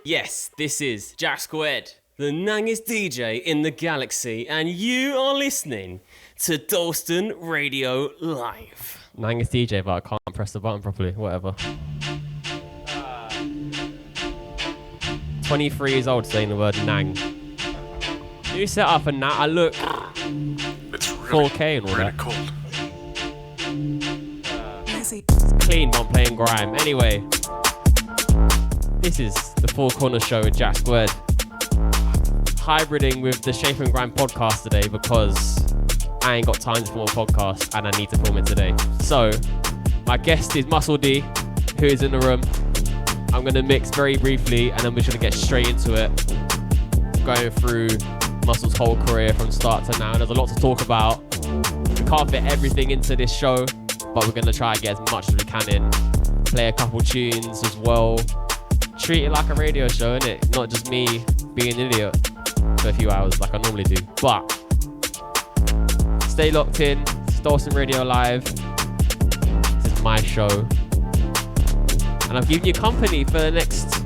Yes, this is JackSQRE'd, the nangest DJ in the galaxy, and you are listening to Dalston Radio Live. Nangest DJ, but I can't press the button properly. Whatever. 23 years old saying the word nang. New setup and that. I look It's really, 4K and all really that. cold. It's clean, but I'm playing Grime. Anyway, this is the Four Corner Show with JackSQRE'd. Hybriding with the Shape and Grime podcast today because I ain't got time to film a podcast and I need to film it today. So, my guest is Muscle D, who is in the room. I'm going to mix very briefly and then we're just going to get straight into it. Going through Muscle's whole career from start to now. There's a lot to talk about. We can't fit everything into this show, but we're going to try and get as much as we can in. Play a couple tunes as well. Treat it like a radio show, innit? Not just me being an idiot for a few hours like I normally do. But stay locked in. It's Dalston Radio Live. This is my show. And I'm giving you company for the next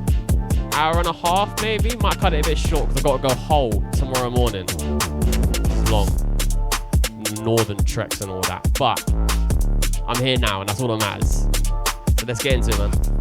hour and a half, maybe. Might cut it a bit short because I've got to go whole tomorrow morning. It's long. Northern treks and all that. But I'm here now and that's all that matters. So let's get into it, man.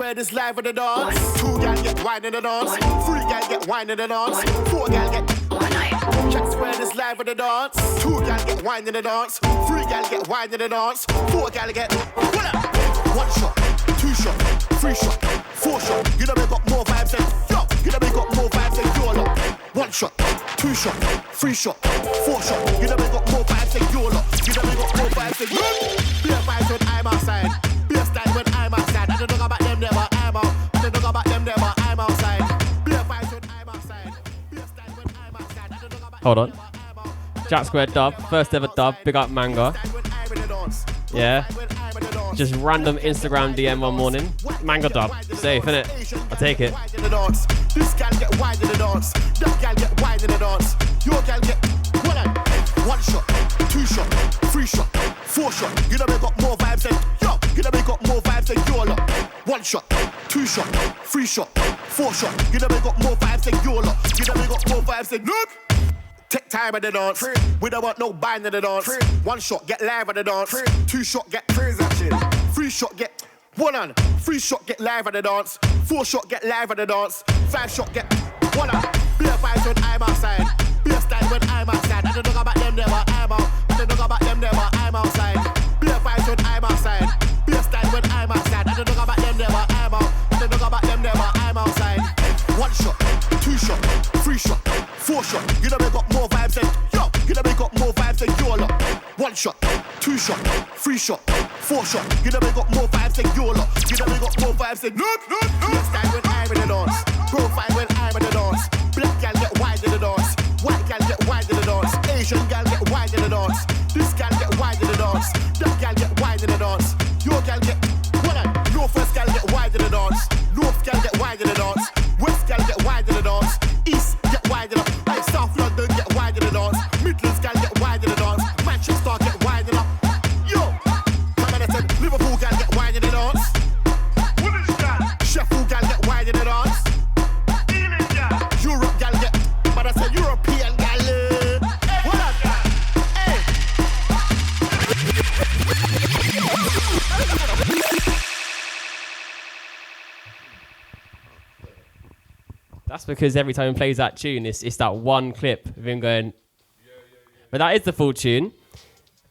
JackSQRE'd is live in the dance. 2 gal get wine in the dance. 3 gal get wine in the dance. 4 gal get JackSQRE'd is live in the dance. 2 gal get wine in the dance. 3 gal get wine in the dance. 4 gal get what up? 1 shot, 2 shot, 3 shot, 4 shot. You know we got more vibes than yo. You know we got more vibes than your lot. 1 shot, 2 shot, 3 shot, 4 shot. You know we got more vibes than your lot. You know we got more vibes than your lot. Beer vibes when I'm outside. Beer style when I'm outside. I don't know about them never. I'm out. I don't know about them never. I'm outside. Beer vibes when I'm outside. Beer style when I'm outside. I don't know about. Hold on. JackSQRE'd dub, first ever dub. Big up Manga. Yeah. Just random Instagram DM one morning. Manga dub. Safe, innit? I'll take it. This gal get wide in the dance. That gal get wide in the dance. Your gal get 1 shot, 2 shot, 3 shot, 4 shot. You know we got more vibes than yo. You know we got more vibes than your lot. 1 shot, 2 shot, 3 shot, 4 shot. You know we got more vibes than your lot. You know we got more vibes than look. Take time in the dance. We don't want no bind in the dance. 1 shot, get live in the dance. 2 shot, get praise action. 3 shot, get 1 on. 3 shot, get live in the dance. 4 shot, get live in the dance. 5 shot, get 1 on. Beer vibes when I'm outside. Beer style when I'm outside. I don't know about them never. I'm out. I don't know about them never. I'm outside. Beer vibes when I'm outside. Beer style when I'm outside. I don't know about them never. I'm out. I don't know about them never. I'm outside. 1 shot, 2 shot, 3 shot, 4 shot. You know we got more vibes than yo. You know we got more vibes than your lot. 1 shot, 2 shot, 3 shot, 4 shot. You know we got more vibes than your lot. You know we got more vibes than look. Next time when I'm in the dance. Profile when I'm in the dance. Black gal get wide in the dance. White gal get wide in the dance. Asian gal get wide in the dance. This gal get wide in the dance. That gal get wide in the dance. Your gal get what on? Northwest gal get wide in the dance. North gal get wide in the dance. West gal get wide in the dance. East get wide in the dance. Like South London get wide in the dance. Midlands gal get wide in the dance. Manchester get wide in the yo. Come on, I said Liverpool gal get wide in the dance. Women's gal. Sheffield gal get wide in the dance. England gal. Europe gal get. But I said European gal. What up, gal? Hey. That's because every time he plays that tune, it's that one clip of him going. But that is the full tune.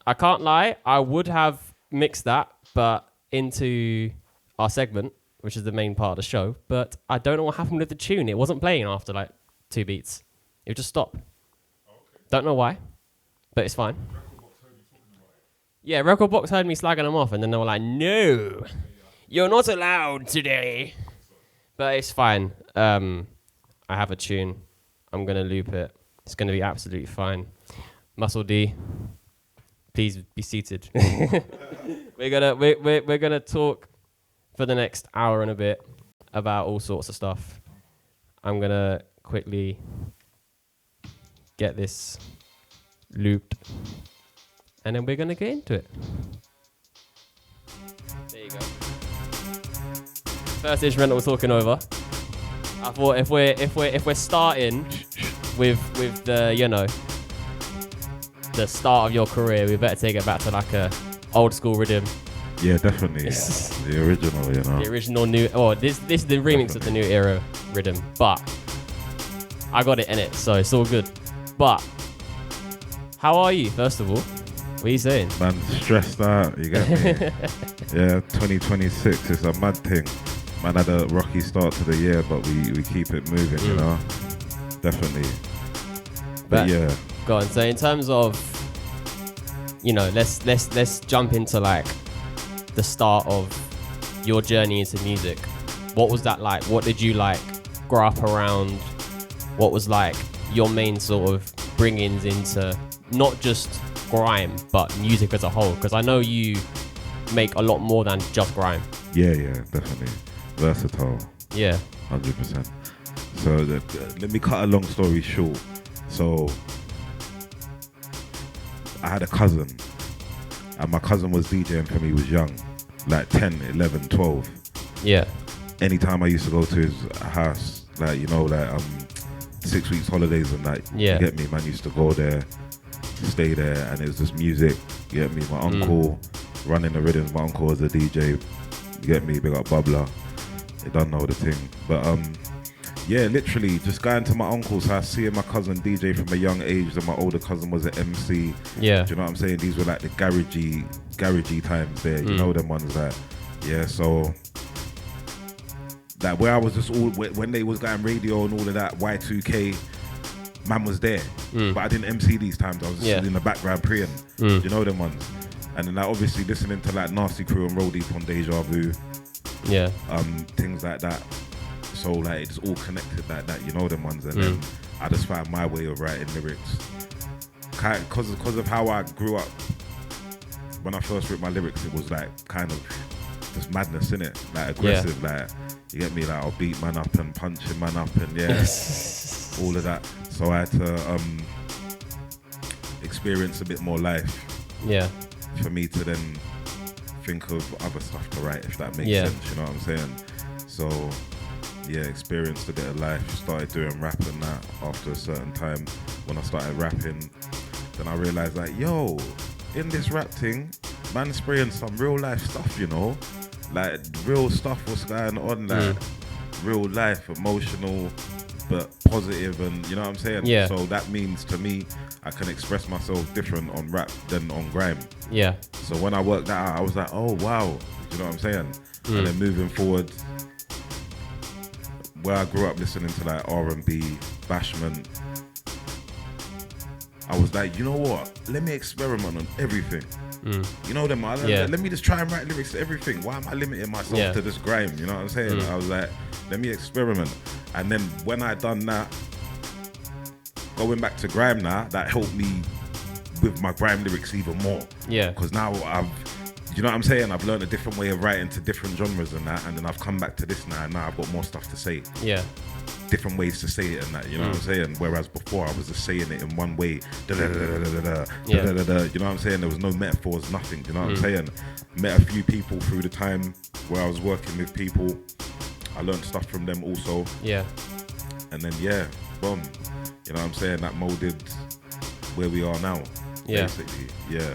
I can't lie, I would have mixed that, but into our segment, which is the main part of the show. But I don't know what happened with the tune. It wasn't playing after like 2 beats. It would just stop. Don't know why, but it's fine. Yeah, Record Box heard me slagging them off, and then they were like, "No, you're not allowed today." But it's fine. I have a tune. I'm gonna loop it. It's gonna be absolutely fine. Muscle D, please be seated. we're gonna talk for the next hour and a bit about all sorts of stuff. I'm gonna quickly get this looped, and then we're gonna get into it. There you go. First instrumental we're talking over. I thought if we're starting with the the start of your career, we better take it back to like a old school rhythm. Yeah, definitely. The original, you know. The original new. Oh, this is the remix of the new era rhythm, but I got it in it, so it's all good. But how are you, first of all? What are you saying? Man, stressed out. You get me? Yeah, 2026 is a mad thing. Man had a rocky start to the year, but we keep it moving, you know. Definitely. But yeah. Go on. So in terms of, let's jump into like the start of your journey into music. What was that like? What did you like grow up around? What was like your main sort of bring-ins into not just grime, but music as a whole? Because I know you make a lot more than just grime. Yeah, definitely. Versatile. Yeah. 100%. So let me cut a long story short. So I had a cousin, and my cousin was DJing for me, was young, like 10, 11, 12. Yeah. Anytime I used to go to his house, like, 6 weeks holidays and that, yeah. You get me, man, used to go there, stay there, and it was just music, you get me, my uncle running the rhythms, my uncle was a DJ, you get me, big up Bubbler. They don't know the thing. But yeah, literally just going to my uncle's house, seeing my cousin DJ from a young age, and my older cousin was an MC. Yeah. Do you know what I'm saying? These were like the garagey times there. You know them ones that, yeah, so that where I was just all, when they was going radio and all of that, Y2K, man was there. But I didn't MC these times. I was just in the background praying. You know them ones. And then like obviously listening to like Nasty Crew and Roll Deep on Deja Vu. Yeah. Things like that. So like it's all connected like that, you know them ones. And then I just found my way of writing lyrics. Because of how I grew up. When I first wrote my lyrics, it was like kind of just madness, innit? Like aggressive, like, you get me? Like I'll beat man up and punch him man up and all of that. So I had to experience a bit more life. Yeah. For me to then think of other stuff to write, if that makes sense, you know what I'm saying? So yeah, experienced a bit of life, started doing rap and that after a certain time. When I started rapping, then I realized like, yo, in this rap thing, man spraying some real life stuff, you know? Like real stuff was going on, like real life, emotional, but positive, and you know what I'm saying? Yeah. So that means to me, I can express myself different on rap than on grime. Yeah. So when I worked that out, I was like, oh wow, you know what I'm saying? And then moving forward, where I grew up listening to like R&B, Bashment, I was like, you know what? Let me experiment on everything. You know them, let me just try and write lyrics to everything. Why am I limiting myself to this grime? You know what I'm saying? I was like, let me experiment. And then when I done that, going back to grime now, that helped me with my grime lyrics even more. Yeah. Because now you know what I'm saying? I've learned a different way of writing to different genres and that, and then I've come back to this now, and now I've got more stuff to say. Yeah. Different ways to say it and that, you know what I'm saying? Whereas before I was just saying it in one way. You know what I'm saying? There was no metaphors, nothing. You know what I'm saying? Met a few people through the time where I was working with people. I learned stuff from them also. Yeah. And then boom. You know what I'm saying? That molded where we are now. Yeah. Basically. Yeah.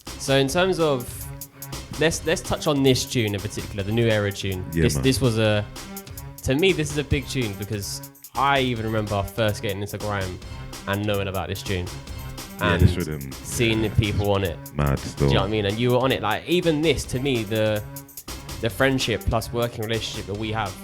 So in terms of let's touch on this tune in particular, the New Era tune. Yeah, this was to me, this is a big tune because I even remember first getting into grime and knowing about this tune. And this rhythm, seeing the people on it. Mad still. Do you know what I mean? And you were on it. Like, even this, to me, the friendship plus working relationship that we have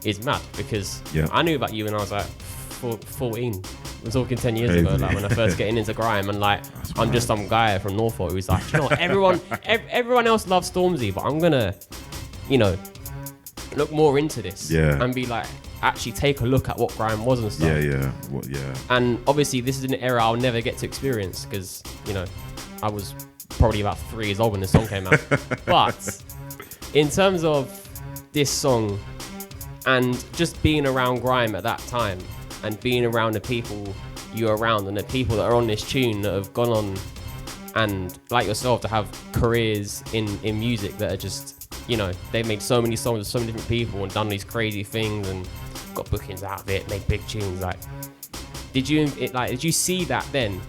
is mad because I knew about you when I was like 14. We're talking 10 years ago, like when I first getting into grime, and like I'm just some guy from 1Forty who's like, you know what, everyone else loves Stormzy, but I'm gonna, you know, look more into this and be like, actually take a look at what grime was and stuff. And obviously this is an era I'll never get to experience because, you know, I was probably about 3 years old when the song came out. But in terms of this song and just being around grime at that time and being around the people you're around and the people that are on this tune that have gone on and like yourself to have careers in music that are just, you know, they made so many songs with so many different people and done these crazy things and got bookings out of it, made big tunes. Like, did you see that then?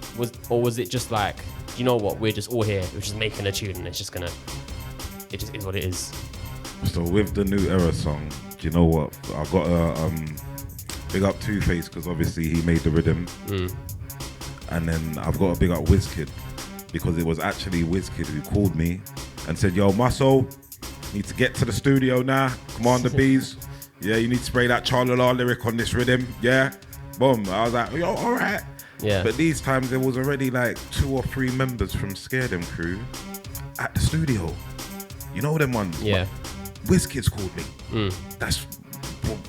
Was it just like, you know what, we're just all here, we're just making a tune and it just is what it is? So with the New Era song, do you know what? I got a big up Two-Face because obviously he made the rhythm, and then I've got a big up Wizkid because it was actually Wizkid who called me and said, "Yo, Muscle, need to get to the studio now. Commander Bees, yeah, you need to spray that Charla lyric on this rhythm, yeah." Boom. I was like, "Yo, all right." Yeah. But these times there was already like 2 or 3 members from Scared Them crew at the studio. You know them ones. Yeah. Wizkid's called me.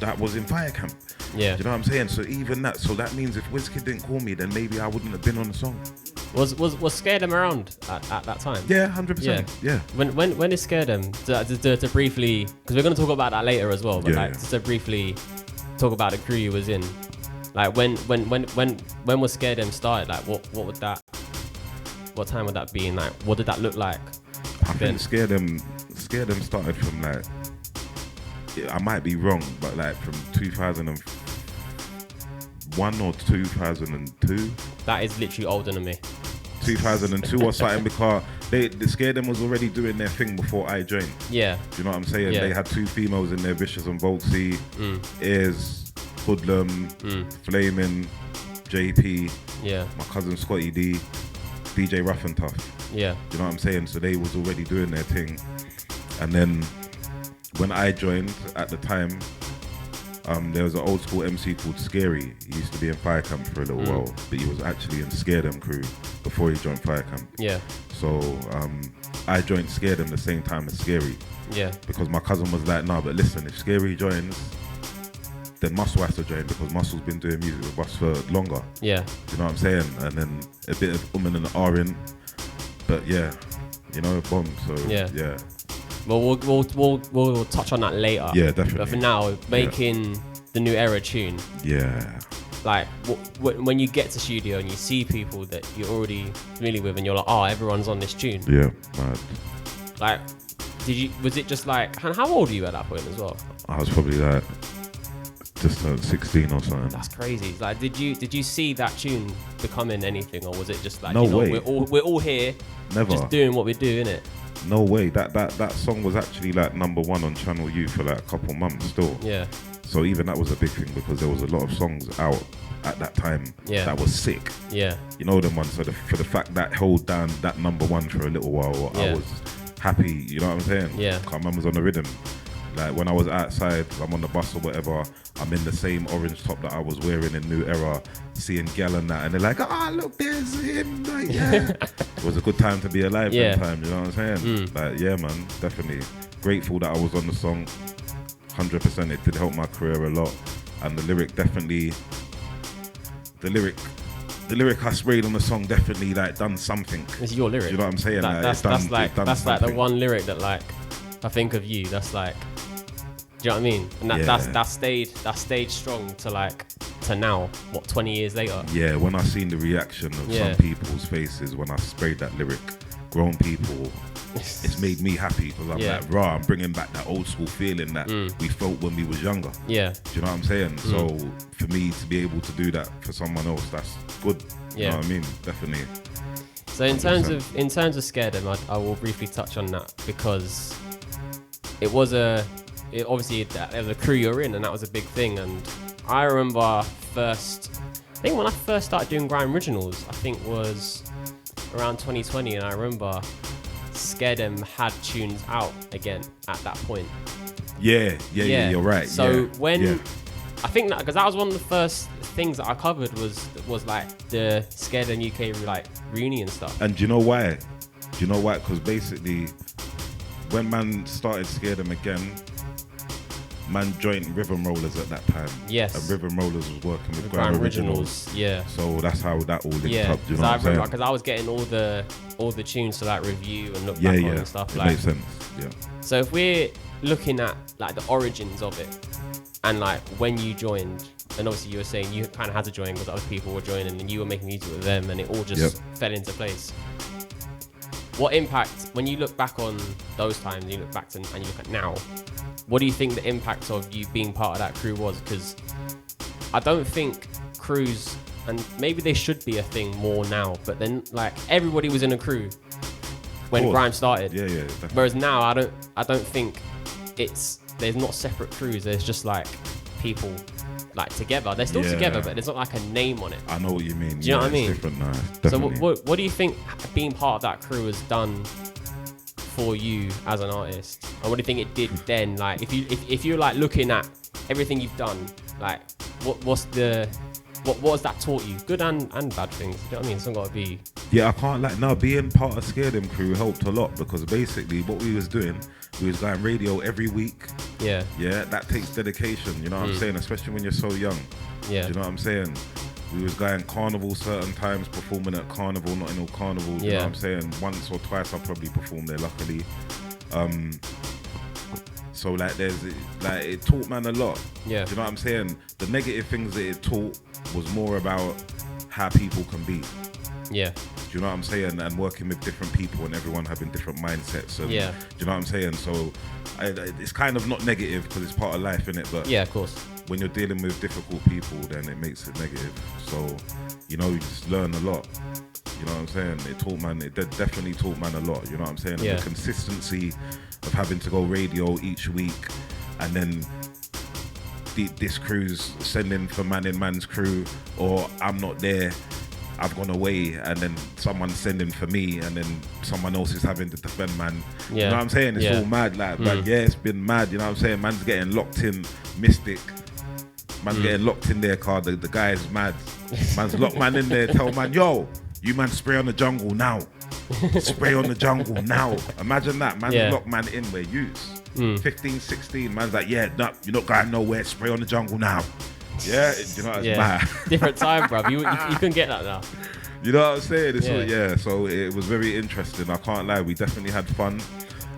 That was in Fire Camp. Yeah. Do you know what I'm saying? So even that, so that means if Wizkid didn't call me, then maybe I wouldn't have been on the song. Was Scared Them around at that time? Yeah, 100%. Yeah. When is Scared Them? To briefly, because we're going to talk about that later as well, but just to briefly talk about the crew you was in. Like when was Scared Them started? Like what time would that be? And like what did that look like? I think Scared Them started from like, I might be wrong, but like from 2001 or 2002. That is literally older than me. 2002 or something, because the Scare Them was already doing their thing before I joined. Yeah. Do you know what I'm saying? Yeah. They had 2 females in there, Vicious and Voltsy, Ears, Hoodlum, Flaming, JP, my cousin Scotty D, DJ Rough and Tough. Yeah. Do you know what I'm saying? So they was already doing their thing. And then when I joined at the time, there was an old school MC called Scary. He used to be in Fire Camp for a little while, but he was actually in Scare Them crew before he joined Fire Camp. Yeah. So I joined Scare Them the same time as Scary. Yeah. Because my cousin was like, nah, but listen, if Scary joins, then Muscle has to join because Muscle's been doing music with us for longer. Yeah. Do you know what I'm saying? And then a bit of and R in. But yeah, you know, bomb. So yeah. Well, we'll touch on that later. Yeah, definitely. But for now, making the New Era tune. Yeah. Like when you get to studio and you see people that you're already familiar with, and you're like, oh, everyone's on this tune. Yeah, mad. Like, was it just like, and how old were you at that point as well? I was probably like just 16 or something. That's crazy. Like, did you see that tune becoming anything, or was it just like, no way. We're all here, never just doing what we do, innit? No way. That song was actually like #1 on Channel U for like a couple months still. Yeah. So even that was a big thing because there was a lot of songs out at that time that was sick. Yeah. You know them ones. So for the fact that held down that #1 for a little while, I was happy. You know what I'm saying? Yeah. My mum was on the rhythm. Like when I was outside, I'm on the bus or whatever, I'm in the same orange top that I was wearing in New Era, seeing Gal and that, and they're like, look, there's him. Like, yeah. It was a good time to be alive that time, you know what I'm saying? Like, yeah, man, definitely. Grateful that I was on the song. 100%, it did help my career a lot. And the lyric I sprayed on the song definitely like done something. It's your lyric. You know what I'm saying? That's like the one lyric that like I think of you. That's like, do you know what I mean? And that stayed strong to now. What, 20 years later? Yeah. When I seen the reaction of some people's faces when I sprayed that lyric, grown people, it's made me happy because I'm like, rah, I'm bringing back that old school feeling that we felt when we was younger. Yeah. Do you know what I'm saying? So for me to be able to do that for someone else, that's good. You know what I mean? Definitely. So in terms of Scare Them, I will briefly touch on that because it was obviously the crew you're in, and that was a big thing. And I remember when I first started doing Grime Originals, I think was around 2020, and I remember Scare Them had tunes out again at that point. Yeah, you're right. So I think that because that was one of the first things that I covered was like the Scare Them UK like reunion stuff. And do you know why? Because basically, when man started Scare Them again, man joined Rhythm Rollers at that time. Yes. And Rhythm Rollers was working with Grime Originals. Yeah. So that's how that all linked up. Do you know what I'm saying? Because I was getting all the tunes to like review and look back on and stuff. It makes sense. Yeah. So if we're looking at like the origins of it, and like when you joined, and obviously you were saying you kind of had to join because other people were joining, and you were making music with them, and it all just fell into place. What impact, when you look back on those times, you look back and you look at now, what do you think the impact of you being part of that crew was? Because I don't think crews, and maybe they should be a thing more now, but then like everybody was in a crew when Grime started. Yeah, definitely. Whereas now I don't think there's not separate crews. There's just like people like together. They're still together, but there's not like a name on it. I know what you mean. Do you know what I mean? It's different now. So what do you think being part of that crew has done for you as an artist? And what do you think it did then? Like if you're like looking at everything you've done, like what has that taught you? Good and bad things. Do you know what I mean? It's not got to be. Yeah, I can't like now being part of Scare Them crew helped a lot because basically what we was doing, we was going radio every week. Yeah. Yeah, that takes dedication, you know what I'm saying? Especially when you're so young. Yeah. Do you know what I'm saying? We was going carnival certain times, performing at carnival, not in all carnivals, you know what I'm saying? Once or twice I probably performed there, luckily. So like it taught man a lot. Yeah. Do you know what I'm saying? The negative things that it taught was more about how people can be. Yeah. Do you know what I'm saying? And working with different people and everyone having different mindsets. And, do you know what I'm saying? So it's kind of not negative because it's part of life, innit? But yeah, of course. When you're dealing with difficult people, then it makes it negative. So, you just learn a lot. You know what I'm saying? It definitely taught man a lot. You know what I'm saying? Yeah. And the consistency of having to go radio each week, and then this crew's sending for man in man's crew, or I'm not there, I've gone away, and then someone's sending for me, and then someone else is having to defend man. Yeah. You know what I'm saying? It's all mad, like, but yeah, it's been mad. You know what I'm saying? Man's getting locked in Mystic. Man's getting locked in their car. The guy is mad. Man's locked man in there. Tell man, yo, you man spray on the jungle now. Spray on the jungle now. Imagine that. Man's locked man in where youths. 15, 16. Man's like, yeah, no, you're not going nowhere. Spray on the jungle now. Yeah, you know, it's mad. Different time, bruv. You couldn't get that now. You know what I'm saying? So it was very interesting. I can't lie. We definitely had fun.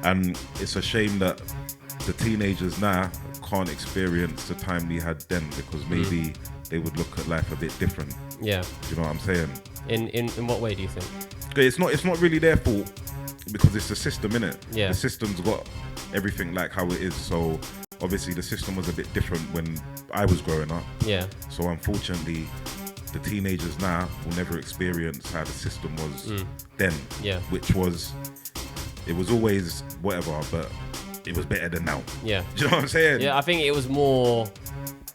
And it's a shame that the teenagers now can't experience the time we had then, because maybe they would look at life a bit different. Yeah. You know what I'm saying? In what way do you think? It's not really their fault, because it's the system, innit? Yeah. The system's got everything like how it is. So obviously the system was a bit different when I was growing up. Yeah. So unfortunately, the teenagers now will never experience how the system was then. Yeah. Which was, it was always whatever, but it was better than now. Yeah. Do you know what I'm saying? Yeah, I think it was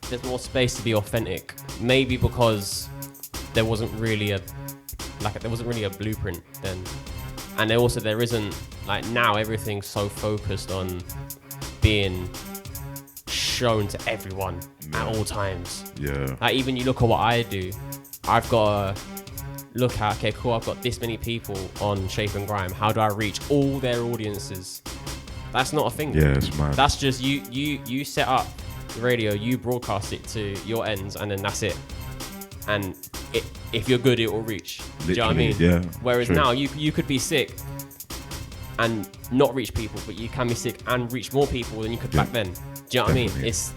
there's more space to be authentic. Maybe because there wasn't really a blueprint then. And there isn't, like, now everything's so focused on being shown to everyone at all times. Yeah. Like, even you look at what I do, I've got to look at, okay, cool, I've got this many people on Shape and Grime. How do I reach all their audiences? That's not a thing. Yeah, it's mad. That's just you set up the radio, you broadcast it to your ends, and then that's it. And if you're good, it will reach. Literally, do you know what I mean? Yeah. Whereas now you could be sick and not reach people, but you can be sick and reach more people than you could back then. Do you know what I mean? It's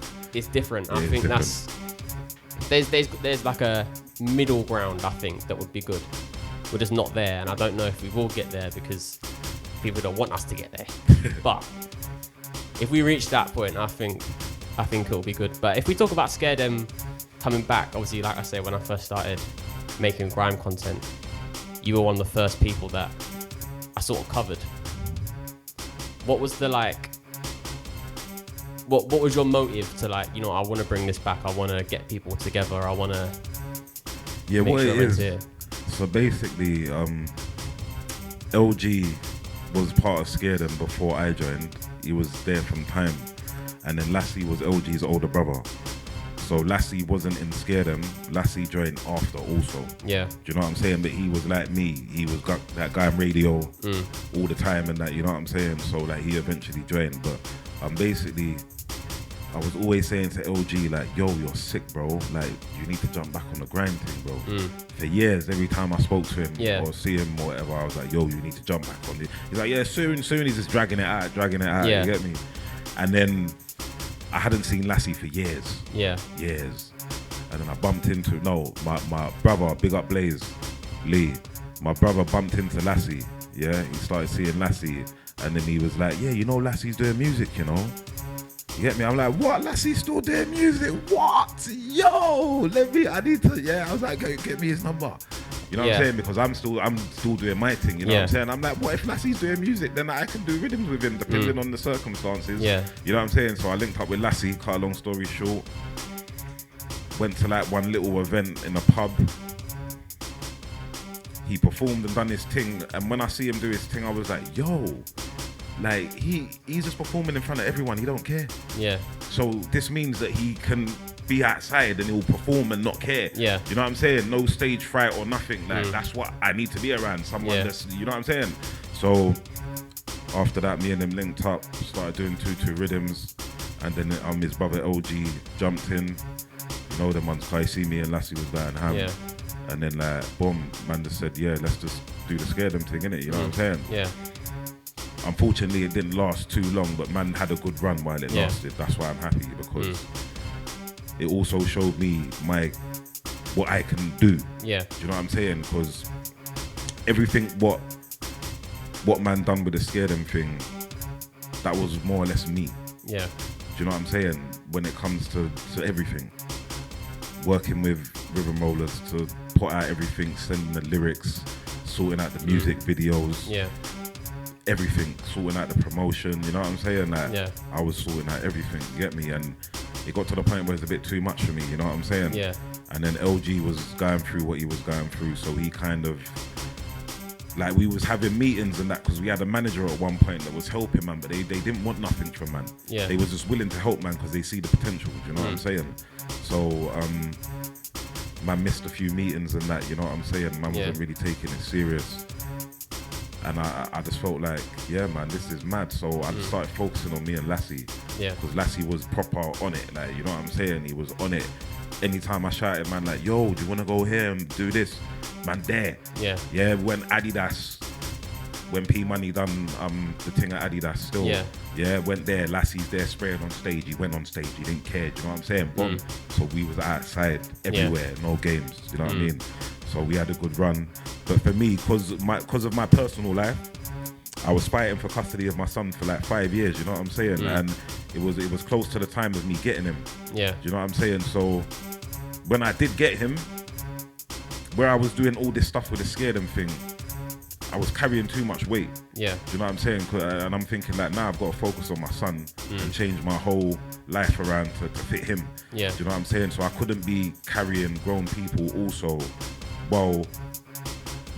different. I think that's there's like a middle ground, I think, that would be good. We're just not there, and I don't know if we will get there because people don't want us to get there. But if we reach that point, I think it'll be good. But if we talk about Scare Them coming back, obviously, like I say, when I first started making grime content, you were one of the first people that I sort of covered. What was the what was your motive to, like, you know, I want to bring this back, I want to get people together, I want to make what sure it is here. So basically, LG was part of Scare Them before I joined. He was there from time, and then Lassie was LG's older brother. So Lassie wasn't in Scare Them. Lassie joined after also. Yeah. Do you know what I'm saying? But he was like me. He was got that guy on radio all the time and that, you know what I'm saying? So like he eventually joined. But basically, I was always saying to LG, like, yo, you're sick, bro. Like, you need to jump back on the grind thing, bro. For years, every time I spoke to him or see him or whatever, I was like, yo, you need to jump back on it. He's like, yeah, soon. He's just dragging it out. Yeah. You get me? And then I hadn't seen Lassie for years. Yeah. Years. And then I bumped into, my brother, big up Blaze, Lee. My brother bumped into Lassie. Yeah. He started seeing Lassie. And then he was like, yeah, you know, Lassie's doing music, you know? You get me? I'm like, what? Lassie's still doing music? What? Yo, I need to, I was like, get me his number. You know what I'm saying? Because I'm still doing my thing, you know what I'm saying? I'm like, what if Lassie's doing music? Then I can do rhythms with him, depending on the circumstances. Yeah. You know what I'm saying? So I linked up with Lassie, cut a long story short. Went to like one little event in a pub. He performed and done his thing. And when I see him do his thing, I was like, yo, like he's just performing in front of everyone. He don't care. Yeah. So this means that he can be outside and he'll perform and not care. Yeah. You know what I'm saying? No stage fright or nothing. Like that's what I need to be around. Someone that's, you know what I'm saying? So after that, me and him linked up, started doing 2-2 rhythms, and then his brother LG jumped in. You know them ones, cause he see me and Lassie was going ham. Yeah. And then like boom, man just said, yeah, let's just do the Scare Them thing, innit? You know what I'm saying? Yeah. Unfortunately, it didn't last too long, but man had a good run while it lasted. That's why I'm happy, because it also showed me what I can do. Yeah. Do you know what I'm saying? Because everything what man done with the Scare Them thing, that was more or less me. Yeah. Do you know what I'm saying? When it comes to everything. Working with rhythm rollers to put out everything, sending the lyrics, sorting out the music videos, Yeah. everything, sorting out the promotion, you know what I'm saying? Like, Yeah. I was sorting out everything, you get me? And it got to the point where it's a bit too much for me, you know what I'm saying? Yeah. And then LG was going through what he was going through, so he kind of, like, we was having meetings and that, because we had a manager at one point that was helping man, but they didn't want nothing from man. Yeah. They was just willing to help man because they see the potential, you know what I'm saying? So, man missed a few meetings and that, you know what I'm saying? Man wasn't really taking it serious. And I just felt like, yeah, man, this is mad. So I just started focusing on me and Lassie. Yeah. Because Lassie was proper on it, like, you know what I'm saying? He was on it. Anytime I shouted, man, like, yo, do you want to go here and do this? Man, there. Yeah. Yeah, when Adidas, when P Money done the thing at Adidas still. Yeah. Yeah, went there, Lassie's there spraying on stage. He went on stage, he didn't care, do you know what I'm saying? Boom. So we was outside everywhere, no games, you know what I mean? So we had a good run. But for me, because of my personal life, I was fighting for custody of my son for like 5 years, you know what I'm saying? And it was close to the time of me getting him. Yeah. Do you know what I'm saying? So when I did get him, where I was doing all this stuff with the scare them thing, I was carrying too much weight. Yeah. Do you know what I'm saying? And I'm thinking like, now I've got to focus on my son and change my whole life around to fit him. Yeah. Do you know what I'm saying? So I couldn't be carrying grown people also while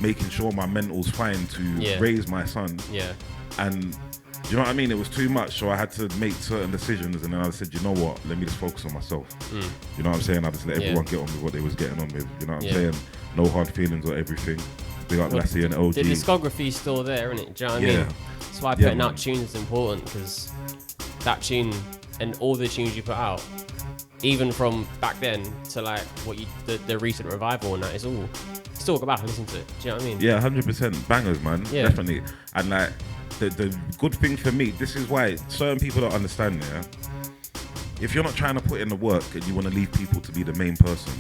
making sure my mental's fine to raise my son. Yeah. And do you know what I mean? It was too much, so I had to make certain decisions, and then I said, you know what? Let me just focus on myself. You know what I'm saying? I just let everyone get on with what they was getting on with. You know what I'm saying? No hard feelings or everything. Big up Lassie and OG. The discography's still there, isn't it? Do you know what I mean? That's why putting out tunes is important, because that tune and all the tunes you put out, even from back then to like what you the recent revival and that, is all still go back and listen to it. Do you know what I mean? Yeah, 100% bangers, man. Yeah. Definitely. And like the good thing for me, this is why certain people don't understand. Yeah, if you're not trying to put in the work and you want to leave people to be the main person,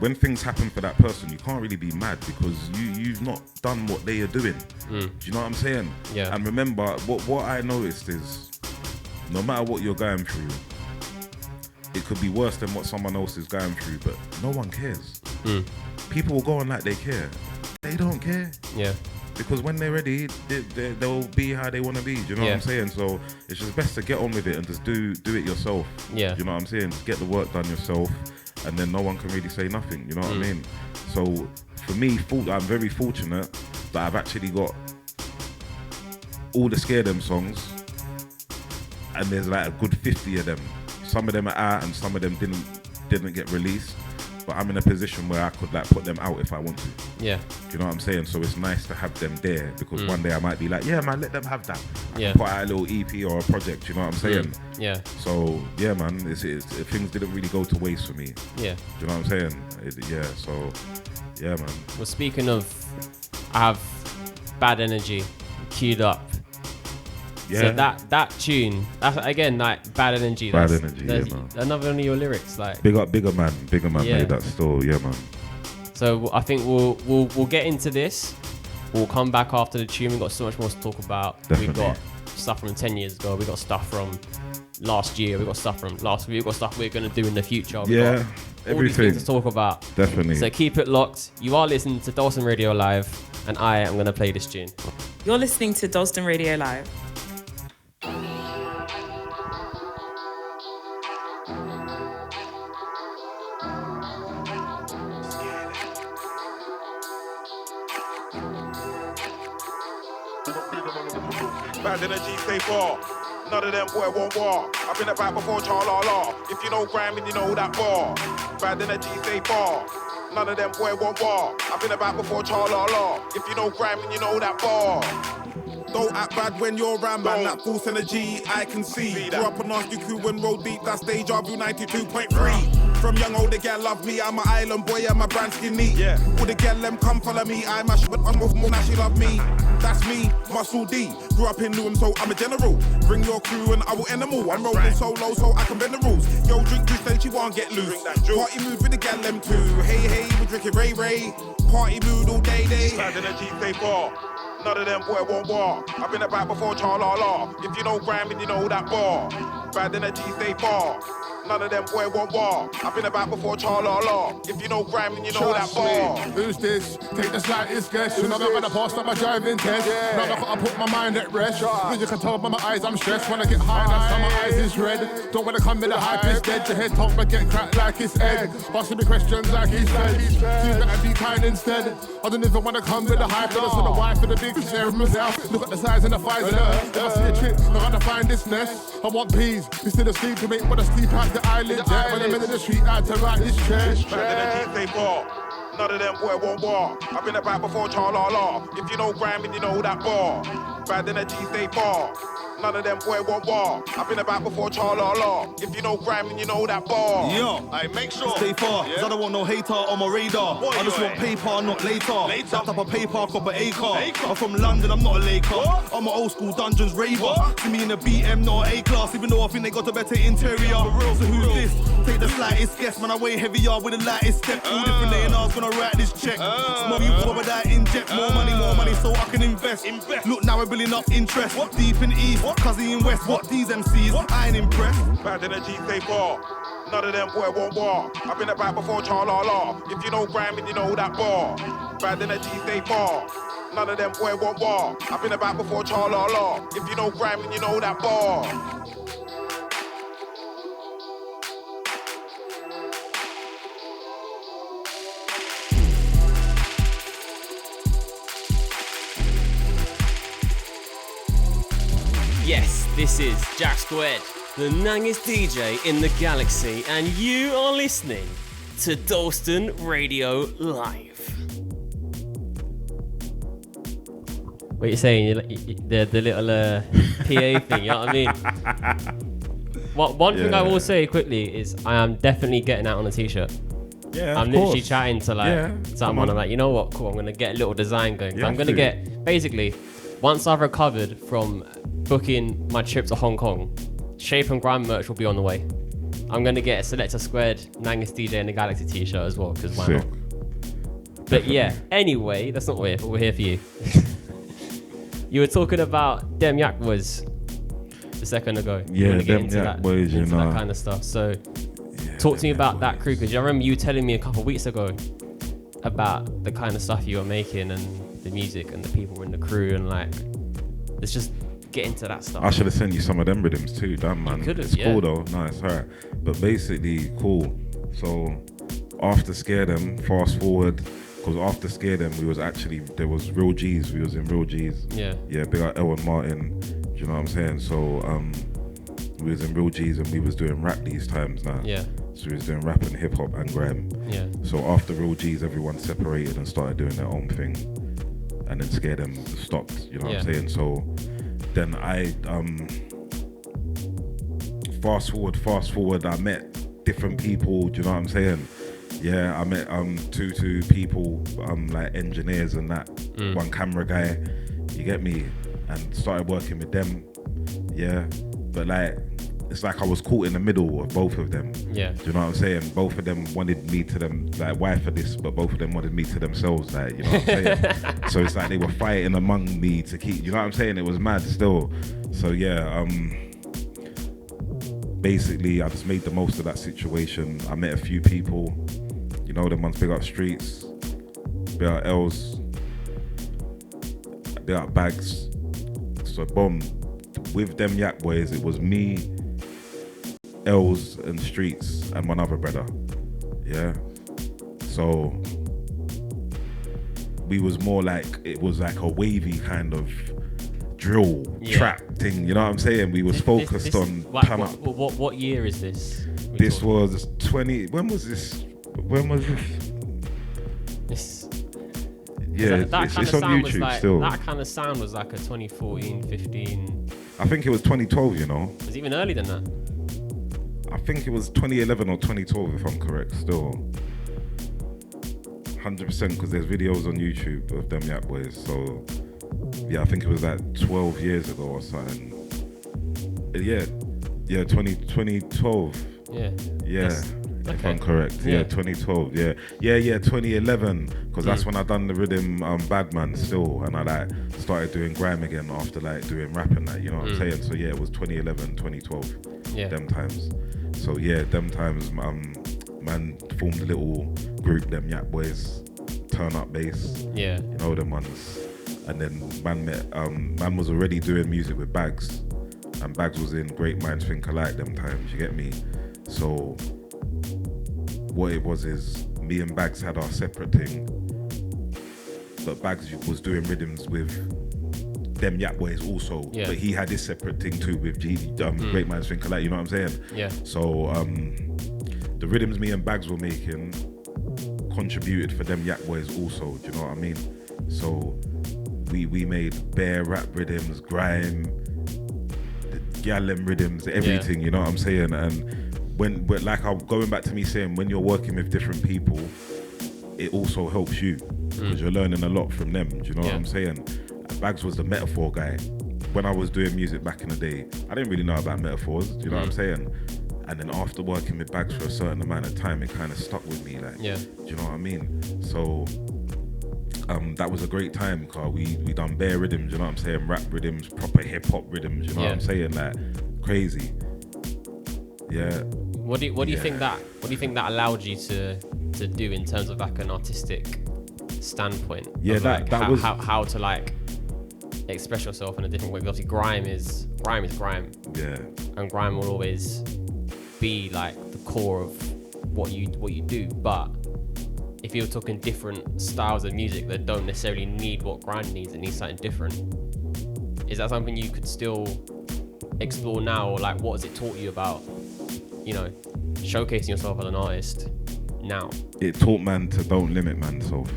when things happen for that person, you can't really be mad because you've not done what they are doing. Do you know what I'm saying? Yeah. And remember, what I noticed is, no matter what you're going through, it could be worse than what someone else is going through, but no one cares. People will go on like they care. They don't care. Yeah. Because when they're ready, they'll be how they want to be. Do you know what I'm saying? So it's just best to get on with it and just do it yourself. Yeah. Do you know what I'm saying? Just get the work done yourself, and then no one can really say nothing. You know what I mean? So for me, I'm very fortunate that I've actually got all the Scare Them songs, and there's like a good 50 of them. Some of them are out, and some of them didn't get released. But I'm in a position where I could like put them out if I want to. Yeah. Do you know what I'm saying? So it's nice to have them there, because one day I might be like, yeah, man, let them have that. I can put out a little EP or a project, you know what I'm saying? Yeah. So, yeah, man, things didn't really go to waste for me. Yeah. Do you know what I'm saying? So, yeah, man. Well, speaking of, I have Bad Energy queued up. Yeah. So that tune, that's again like Bad Energy. Bad Energy, yeah, man. Another one of your lyrics, like Bigger man made that still, yeah, man. So I think we'll get into this. We'll come back after the tune. We've got so much more to talk about. Definitely. We've got stuff from 10 years ago. We've got stuff from last year. We've got stuff from last week. We've got stuff we're going to do in the future. We've got all these everything things to talk about. Definitely. So keep it locked. You are listening to Dalston Radio Live, and I am going to play this tune. You're listening to Dalston Radio Live. Bad energy, stay far. None of them boy won't war. I've been about before, cha-la-la. If you know Grime and you know that bar. Bad energy, stay far. None of them boy won't war. I've been about before, cha-la-la. If you know Grime and you know that bar. Don't act bad when you're around, man. That false energy I can see. Grew up on nasty crew and roll deep. That's deja vu 92.3. From young old, the girl love me. I'm an island boy and my brand skinny. Yeah. All the girl them come follow me. I mash, but I'm off more now she love me. That's me, Muscle D. Grew up in Newham, so I'm a general. Bring your crew and I will end them all. I'm rolling solo, so I can bend the rules. Yo, drink juice, then she won't get loose. Party mood with the girl them too. Hey, we drinking Ray. Party mood all day. Bad energy, stay far. None of them boy won't war. I've been about before, cha-la-la. If you know Grime and you know that bar. Bad energy, stay far. None of them boy want war. I've been about before Charla. If you know Grime, then you know that bar. Who's this? Take the slightest guess. You know I'm gonna pass up my driving test. Now I gotta put my mind at rest. Cause you can tell by my eyes I'm stressed. When I get high, that's how my eyes is red. Don't wanna come with the hype, it's dead. Your head talk but get cracked like it's Ed. Asking me questions like he's fed. You better be kind instead. I don't even wanna come with the hype. I just want a wife with a big share of myself. Look at the size and the thighs of the earth. If I see a chick, I'm gonna find this nest. I want peas. Instead of sleep to make wanna sleep out the eyelid. Jet when I'm in the street, I had to write this trash. Bad in the G, bar. None of them boy want war. I've been about before Charla. If you know Grime, then you know that bar. Bad in the G, stay bar. None of them boy want war. I've been about before Charla. If you know Grime, then you know that bar. Yo, I make sure stay far, cause I don't want no hater on my radar. I just want paper, not later. That type of paper, cop an acre. I'm from London, I'm not a Laker. I'm an old school Dungeons raver. See me in a BM, not an A-class, even though I think they got a better interior. So who's this? Take the slightest guess, man, I weigh heavier with the lightest step. All different A&R's gonna write this check. Smoke you for that inject more money so I can invest. Look, now we're building up interest. Deep in East, Cuzzy in West, what these MCs, I ain't impressed. Bad in the G, stay bar. None of them boy want war. I've been about before Charla. If you know Grime, then you know that bar. Bad in the G, stay bar. None of them boy want war. I've been about before Charla. If you know Grime, then you know that bar. Yes, this is JackSQRE'd, the nangest DJ in the galaxy, and you are listening to Dalston Radio Live. What you saying? The little PA thing, you know what I mean? One thing I will say quickly is I am definitely getting out on a t-shirt. Yeah, I'm literally chatting to someone. I'm like, you know what? Cool. I'm gonna get a little design going. I'm gonna get basically once I've recovered from booking my trip to Hong Kong, Shape and Grime merch will be on the way. I'm gonna get a Selector Squared Nangest DJ in the Galaxy t-shirt as well, because why not? But yeah, anyway, that's not weird, but we're here for you. You were talking about Dem Yak Boys a second ago. Yeah, Dem Yak Boys, you know. That kind of stuff. So talk to me about that crew, because I remember you telling me a couple of weeks ago about the kind of stuff you were making and the music and the people in the crew, and like, let's just get into that stuff. I should have sent you some of them rhythms too, damn man. It's cool though, nice, alright. But basically, cool. So after Scare Them, fast forward, because after Scare Them, there was Real G's, we was in Real G's. Yeah, big up L and Martin, do you know what I'm saying? So we was in Real G's and we was doing rap these times now. Yeah. So we was doing rap and hip hop and grime. Yeah. So after Real G's, everyone separated and started doing their own thing. And then Scare Them stopped, you know what I'm saying? So then I fast forward, I met different people, do you know what I'm saying? Yeah, I met two people, like engineers and that, one camera guy, you get me, and started working with them. Yeah, but like it's like I was caught in the middle of both of them. Yeah, do you know what I'm saying? Both of them wanted me to them, like, why for this? But both of them wanted me to themselves, like, you know what I'm saying? So it's like they were fighting among me to keep, you know what I'm saying? It was mad still. So yeah, basically I just made the most of that situation. I met a few people, you know, them ones, big up Streets, big up Els, big up Bags. So boom, with them Yak Boys, it was me, Els and Streets and one other brother. Yeah. So we was more like, it was like a wavy kind of drill trap thing, you know what I'm saying? We was focused on turn up. What year is this? This was 20, when was this? Yeah, it's on YouTube like, still. That kind of sound was like a 2014, 15. I think it was 2012, you know. It was even earlier than that. I think it was 2011 or 2012 if I'm correct still. 100% because there's videos on YouTube of them Yak Boys. So yeah, I think it was like 12 years ago or something. Yeah, 2012. Yeah. If I'm correct, 2012, 2011, because that's when I done the rhythm Badman still, and I like started doing grime again after like doing rap and that, you know what I'm saying? So yeah, it was 2011, 2012, them times. So yeah, them times, man formed a little group, them Yak Boys, Turn Up Bass. Yeah. You know them ones. And then man was already doing music with Bags, and Bags was in Great Minds Think Alike them times. You get me? So what it was is me and Bags had our separate thing, but Bags was doing rhythms with them Yak Boys also, but he had his separate thing too with Great Minds Think Alike, you know what I'm saying? Yeah. So the rhythms me and Bags were making contributed for them Yak Boys also, do you know what I mean? So we made bare rap rhythms, grime, the Gallem rhythms, everything, you know what I'm saying? And when like I'm going back to me saying, when you're working with different people, it also helps you because you're learning a lot from them, do you know what I'm saying? Bags was the metaphor guy. When I was doing music back in the day, I didn't really know about metaphors, do you know what I'm saying? And then after working with Bags for a certain amount of time, it kind of stuck with me, like, do you know what I mean? So that was a great time because we done bare rhythms, you know what I'm saying? Rap rhythms, proper hip hop rhythms, you know what I'm saying? Like crazy. Yeah. What do you think that allowed you to do in terms of like an artistic standpoint? Yeah, of that was how to like express yourself in a different way. Because obviously grime is grime. Yeah. And grime will always be like the core of what you do. But if you're talking different styles of music that don't necessarily need what grime needs, it needs something different. Is that something you could still explore now, or like what has it taught you about, you know, showcasing yourself as an artist now? It taught man to don't limit manself.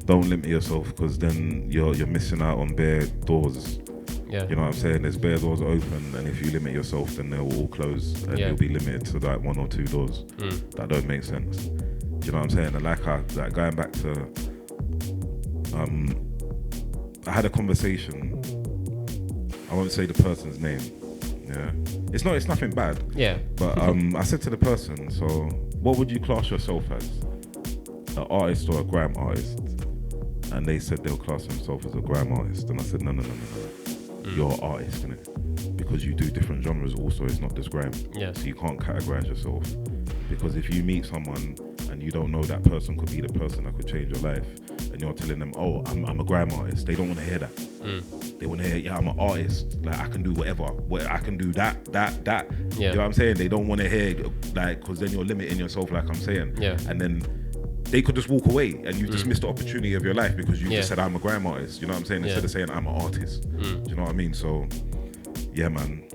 Don't limit yourself, because then you're missing out on bare doors. Yeah. You know what I'm saying? There's bare doors open, and if you limit yourself, then they'll all close, and you'll be limited to like 1 or 2 doors. That don't make sense. Do you know what I'm saying? And like going back to, I had a conversation. I won't say the person's name. Yeah, it's nothing bad. Yeah. But I said to the person, so what would you class yourself as? An artist or a grime artist? And they said they'll class themselves as a grime artist. And I said, no. You're an artist, innit? Because you do different genres also, it's not just grime. Yeah. So you can't categorize yourself. Because if you meet someone and you don't know that person could be the person that could change your life, and you're telling them, oh, I'm a grime artist, they don't want to hear that. They want to hear, yeah, I'm an artist, like I can do whatever, I can do that. Yeah. You know what I'm saying? They don't want to hear, like, because then you're limiting yourself, like I'm saying. Yeah. And then they could just walk away, and you just missed the opportunity of your life because you just said, I'm a grime artist, you know what I'm saying? Instead of saying, I'm an artist. Do you know what I mean? So, yeah, man,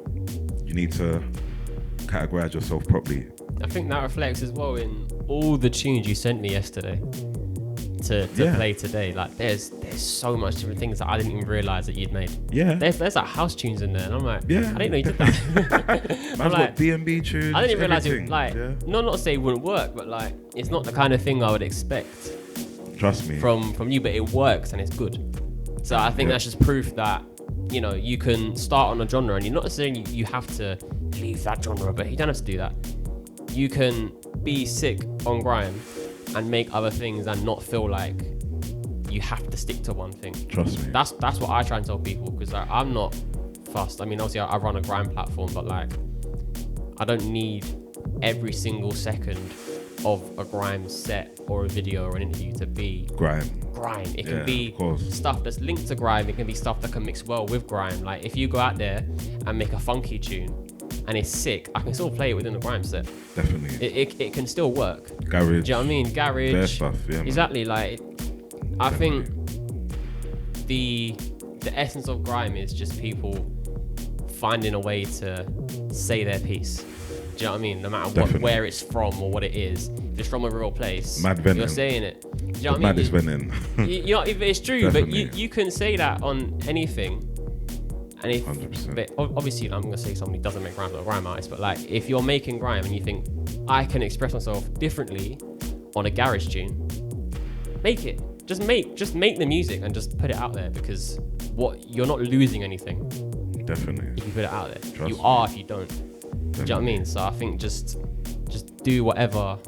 you need to categorize yourself properly. I think that reflects as well in all the tunes you sent me yesterday to play today. Like there's so much different things that I didn't even realise that you'd made. Yeah. There's like house tunes in there, and I'm like, I didn't know you did that. Man's got D&B tunes. I didn't even realise it, like, not to say it wouldn't work, but like it's not the kind of thing I would expect. Trust me. From you, but it works and it's good. So I think that's just proof that, you know, you can start on a genre, and you're not necessarily you have to leave that genre, but you don't have to do that. You can be sick on grime and make other things and not feel like you have to stick to one thing. Trust me. That's what I try and tell people, because like, I'm not fussed. I mean, obviously I run a grime platform, but like I don't need every single second of a grime set or a video or an interview to be grime. It can be stuff that's linked to grime. It can be stuff that can mix well with grime. Like if you go out there and make a funky tune and it's sick, I can still play it within the grime set. Definitely. It can still work. Garage. Do you know what I mean? Garage. Their stuff, yeah. Exactly. Like, I think the essence of grime is just people finding a way to say their piece. Do you know what I mean? No matter where it's from or what it is. If it's from a real place, Mad venting. You're saying it. Do you know what I mean? Maddest venting. You know, it's true, Definitely. but you can say that on anything. And if, 100%. but obviously, I'm gonna say somebody doesn't make grime, or a grime artist, but like if you're making grime and you think I can express myself differently on a garage tune, make it. Just make the music and just put it out there, because you're not losing anything. Definitely. If you put it out there, Trust you me. are if you don't. Definitely. Do you know what I mean? So I think just do whatever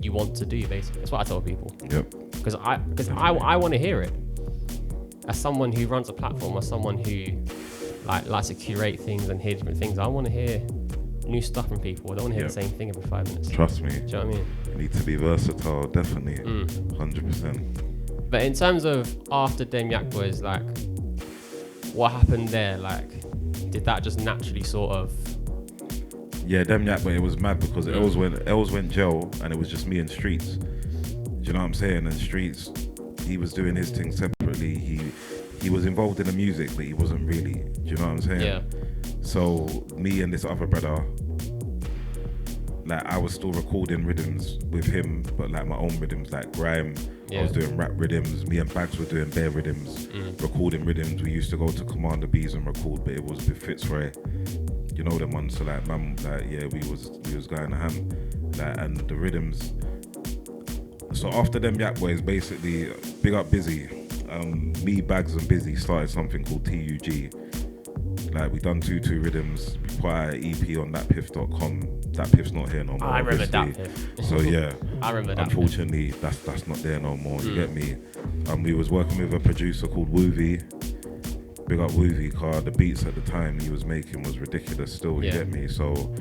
you want to do. Basically, that's what I tell people. Yep. Because I want to hear it. As someone who runs a platform, or someone who likes to curate things and hear different things, I want to hear new stuff from people. I don't want to hear the same thing every 5 minutes. Trust me. Do you know what I mean? You need to be versatile, definitely. 100%. But in terms of after Dem Yak Boys, like, what happened there? Like, did that just naturally sort of... Yeah, Dem Yak, but it was mad because Els went jail and it was just me and Streets. Do you know what I'm saying? And Streets, he was doing his thing separately. He was involved in the music, but he wasn't really. Do you know what I'm saying? Yeah. So me and this other brother, like I was still recording rhythms with him, but like my own rhythms, like Grime. I was doing rap rhythms. Me and Bags were doing bare rhythms, recording rhythms. We used to go to Commander B's and record, but it was with Fitzroy. You know them ones. So like, man, like yeah, we was going ham, like, and the rhythms. So after Dem Yak Boys, basically, big up Busy. Me, Bags and Busy started something called TUG. Like we done 2 rhythms, we put out an EP on thatpiff.com. That Piff's not here no more. I remember obviously. that Piff. So yeah, I remember that. Unfortunately, that's not there no more. You get me? We was working with a producer called Woovie. Big up Woovie, car. The beats at the time he was making was ridiculous. Still, you get me? So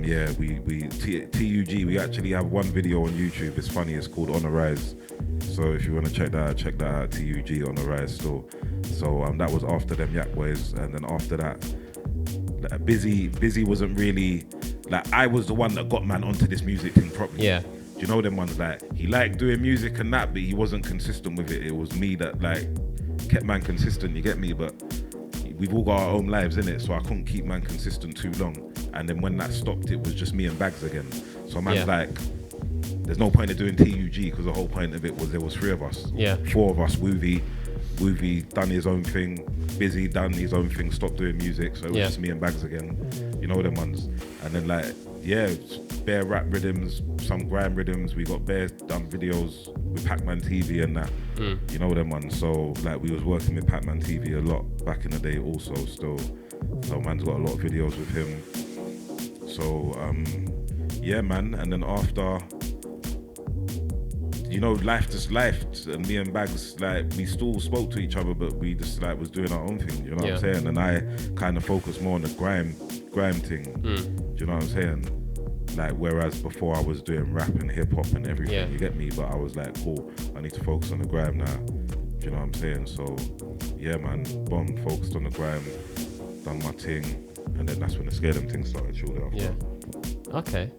yeah, TUG. We actually have one video on YouTube. It's funny. It's called On the Rise. So if you want to check that out. TUG On the Rise still. So that was after Dem Yak Boys, and then after that, like, Busy wasn't really like I was the one that got man onto this music thing properly. Yeah. Do you know them ones like he liked doing music and that, but he wasn't consistent with it. It was me that like kept man consistent. You get me? But we've all got our own lives in it, so I couldn't keep man consistent too long. And then when that stopped, it was just me and Bags again. So man's like, there's no point in doing TUG because the whole point of it was there was 3 of us. Yeah. 4 of us. Woovie done his own thing. Busy done his own thing. Stopped doing music. So it was just me and Bags again. You know them ones. And then like, yeah, bare rap rhythms, some grime rhythms. We got bare done videos with Pac-Man TV and that. You know them ones. So like we was working with Pac-Man TV a lot back in the day also still. So man's got a lot of videos with him. So yeah man, and then after, you know, life just left, and me and Bags, like, we still spoke to each other, but we just like was doing our own thing, you know what I'm saying? And I kind of focused more on the grime thing, do you know what I'm saying? Like, whereas before I was doing rap and hip hop and everything, you get me? But I was like, cool, I need to focus on the grime now, do you know what I'm saying? So, yeah man, focused on the grime, done my thing, and then that's when the Scare Them thing started shortly after. Yeah. Okay.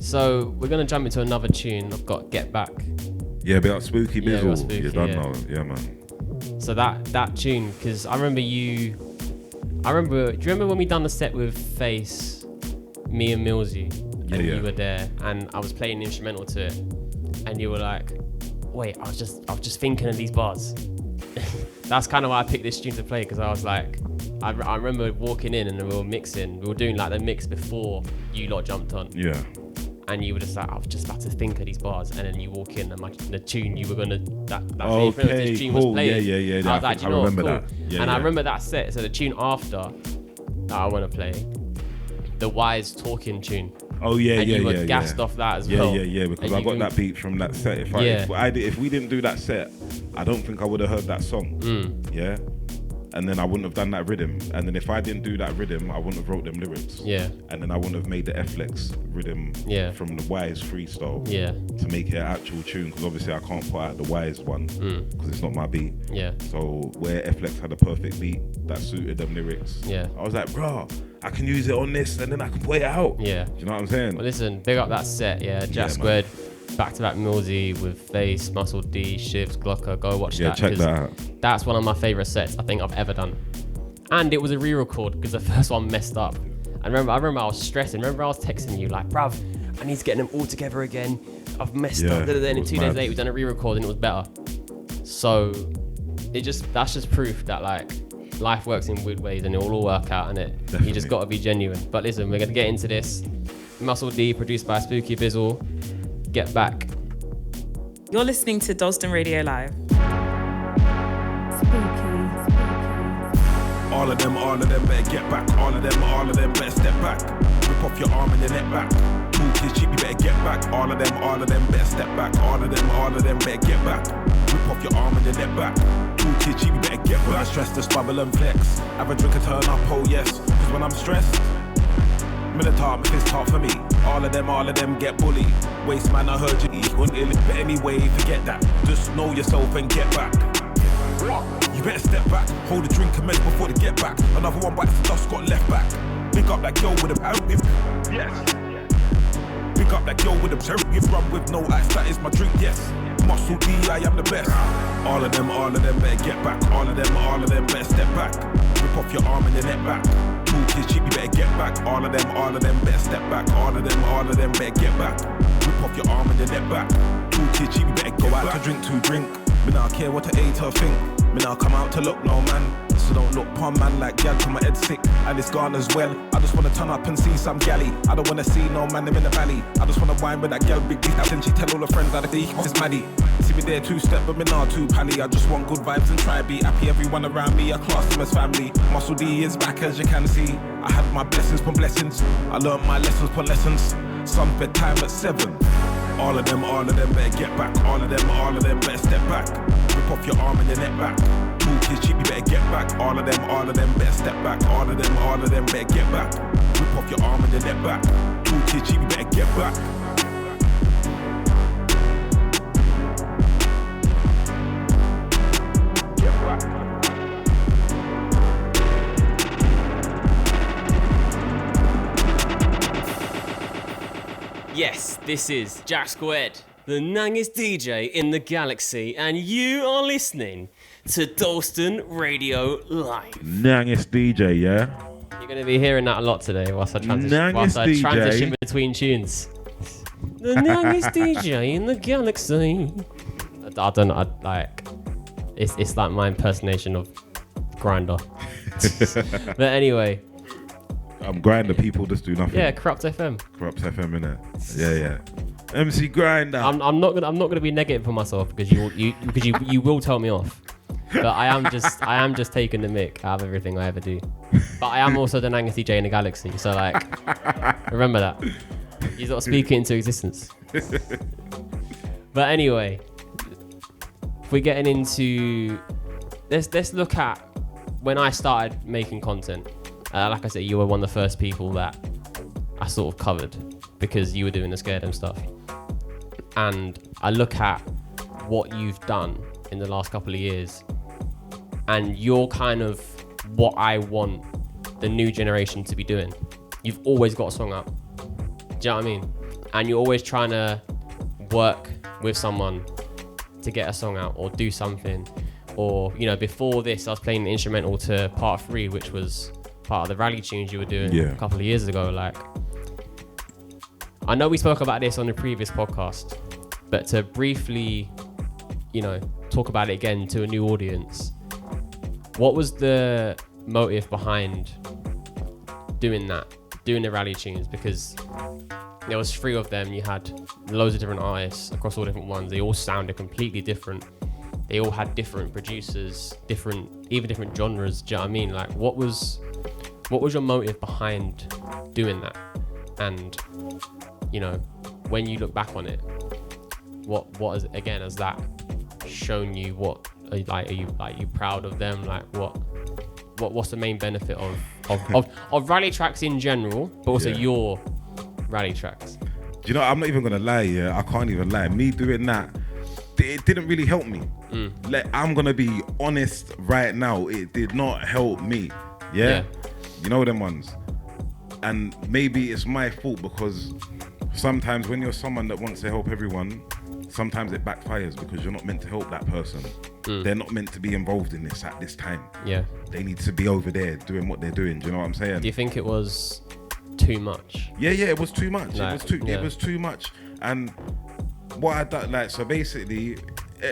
So we're gonna jump into another tune. I've got Get Back. Yeah, but Spooky Bizzle. Spooky, you don't know. Yeah, man. So that tune, because I remember. Do you remember when we done the set with Face, me and Millsy, and you were there, and I was playing the instrumental to it, and you were like, "Wait, I was just thinking of these bars." That's kind of why I picked this tune to play, because I was like, I remember walking in and we were mixing. We were doing like the mix before you lot jumped on. Yeah. And you were just like, I was just about to think of these bars, and then you walk in and the tune you were gonna this tune was playing. Yeah. I was like, you know, remember cool. that. Yeah, and I remember that set. So the tune after that I want to play, the Wise Talking tune. Oh yeah, and you were gassed off that as well. Yeah. Because I got that beat from that set. If we didn't do that set, I don't think I would have heard that song. Yeah. And then I wouldn't have done that rhythm. And then if I didn't do that rhythm, I wouldn't have wrote them lyrics. Yeah. And then I wouldn't have made the F-Lex rhythm from the Wise freestyle to make it an actual tune. Because obviously I can't put out the Wise one because it's not my beat. Yeah. So where F-Lex had a perfect beat that suited them lyrics, I was like, bro, I can use it on this and then I can put it out. Yeah. Do you know what I'm saying? Well, listen, big up that set, JackSQRE'd. Back-to-back Millsy with Face, Muscle D, Shivs, Glocker. Go watch that. Yeah, check that out. That's one of my favourite sets I think I've ever done. And it was a re-record because the first one messed up. I remember I was stressing. Remember I was texting you like, bruv, I need to get them all together again. I've messed up. And then 2 days later we done a re-record and it was better. So that's just proof that like life works in weird ways and it will all work out, and you just got to be genuine. But listen, we're going to get into this. Muscle D, produced by Spooky Bizzle. Get Back. You're listening to Dalston Radio Live. All of them better get back. All of them better step back. Rip off your arm and your neck back. Cool kids cheap, you better get back. All of them better step back. All of them better get back. Rip off your arm and your neck back. Cool kids cheap, you better get back. Stress, just bubble and flex. Have a drink and turn up, oh yes. Cause when I'm stressed, Minotaur, my fist talk for me. All of them get bullied. Waste man, I heard you couldn't ill. But anyway, forget that. Just know yourself and get back. You better step back. Hold a drink and make before they get back. Another one bites the dust, got left back. Pick up that girl with a pound. Yes. Pick up that girl with a cherry. Run with no ice, that is my drink, yes. Muscle D, I am the best. All of them better get back. All of them better step back. Rip off your arm and your neck back. Kids cheap, you better get back. All of them better step back. All of them better get back. Rip off your arm and your neck back. 2 kids cheap, you better go out to drink. Me not care what I ate or think. Me not come out to look no man. So don't look pon man like gal till my head sick and it's gone as well. I just wanna turn up and see some galley. I don't wanna see no man them in the valley. I just wanna wine with that gal big dick. Then she tell all her friends that it's Maddie. See me there 2-step but me not too pally. I just want good vibes and try be happy. Everyone around me I class them as family. Muscle D is back as you can see. I had my blessings upon blessings. I learned my lessons upon lessons. Some bedtime at 7. All of them better get back. All of them better step back. Rip off your arm and your neck back. 2 kids cheap, you better get back. All of them better step back. All of them better get back. Rip off your arm and your neck back. 2 kids cheap, you better get back. Get back. Yes, this is JackSQRE'd, the nangest DJ in the galaxy, and you are listening to Dalston Radio Live. Nangest DJ, yeah? You're going to be hearing that a lot today whilst I transition between tunes. The nangest DJ in the galaxy. I don't know, it's like my impersonation of Grindr. But anyway. Grindr people just do nothing. Yeah, Corrupt FM, innit? Yeah. MC Grindr. I'm not gonna be negative for myself because you will tell me off. But I am just taking the mick out of everything I ever do. But I am also the nangest DJ in the galaxy. So remember that. You got to speak it into existence. But anyway, if we're getting into let's look at when I started making content. Like I said, you were one of the first people that I sort of covered because you were doing the Scare Them stuff. And I look at what you've done in the last couple of years, and you're kind of what I want the new generation to be doing. You've always got a song up. Do you know what I mean? And you're always trying to work with someone to get a song out or do something. Or, before this, I was playing the instrumental to Part 3, which was part of the rally tunes you were doing a couple of years ago. I know we spoke about this on the previous podcast, but to briefly, talk about it again to a new audience, what was the motive behind doing the rally tunes? Because there was 3 of them, you had loads of different artists across all different ones, they all sounded completely different, they all had different producers, different genres. Do you know what I mean? What was your motive behind doing that? And, when you look back on it, what is, again, has that shown you? What are you proud of them? What's the main benefit of rally tracks in general, but also your rally tracks? Do you know, I'm not even gonna lie, I can't even lie. Me doing that, it didn't really help me. I'm gonna be honest right now, it did not help me. Yeah. You know them ones. And maybe it's my fault because sometimes when you're someone that wants to help everyone, sometimes it backfires because you're not meant to help that person. They're not meant to be involved in this at this time. Yeah. They need to be over there doing what they're doing. Do you know what I'm saying? Do you think it was too much? Yeah, it was too much. It was too much. And what I done, so basically,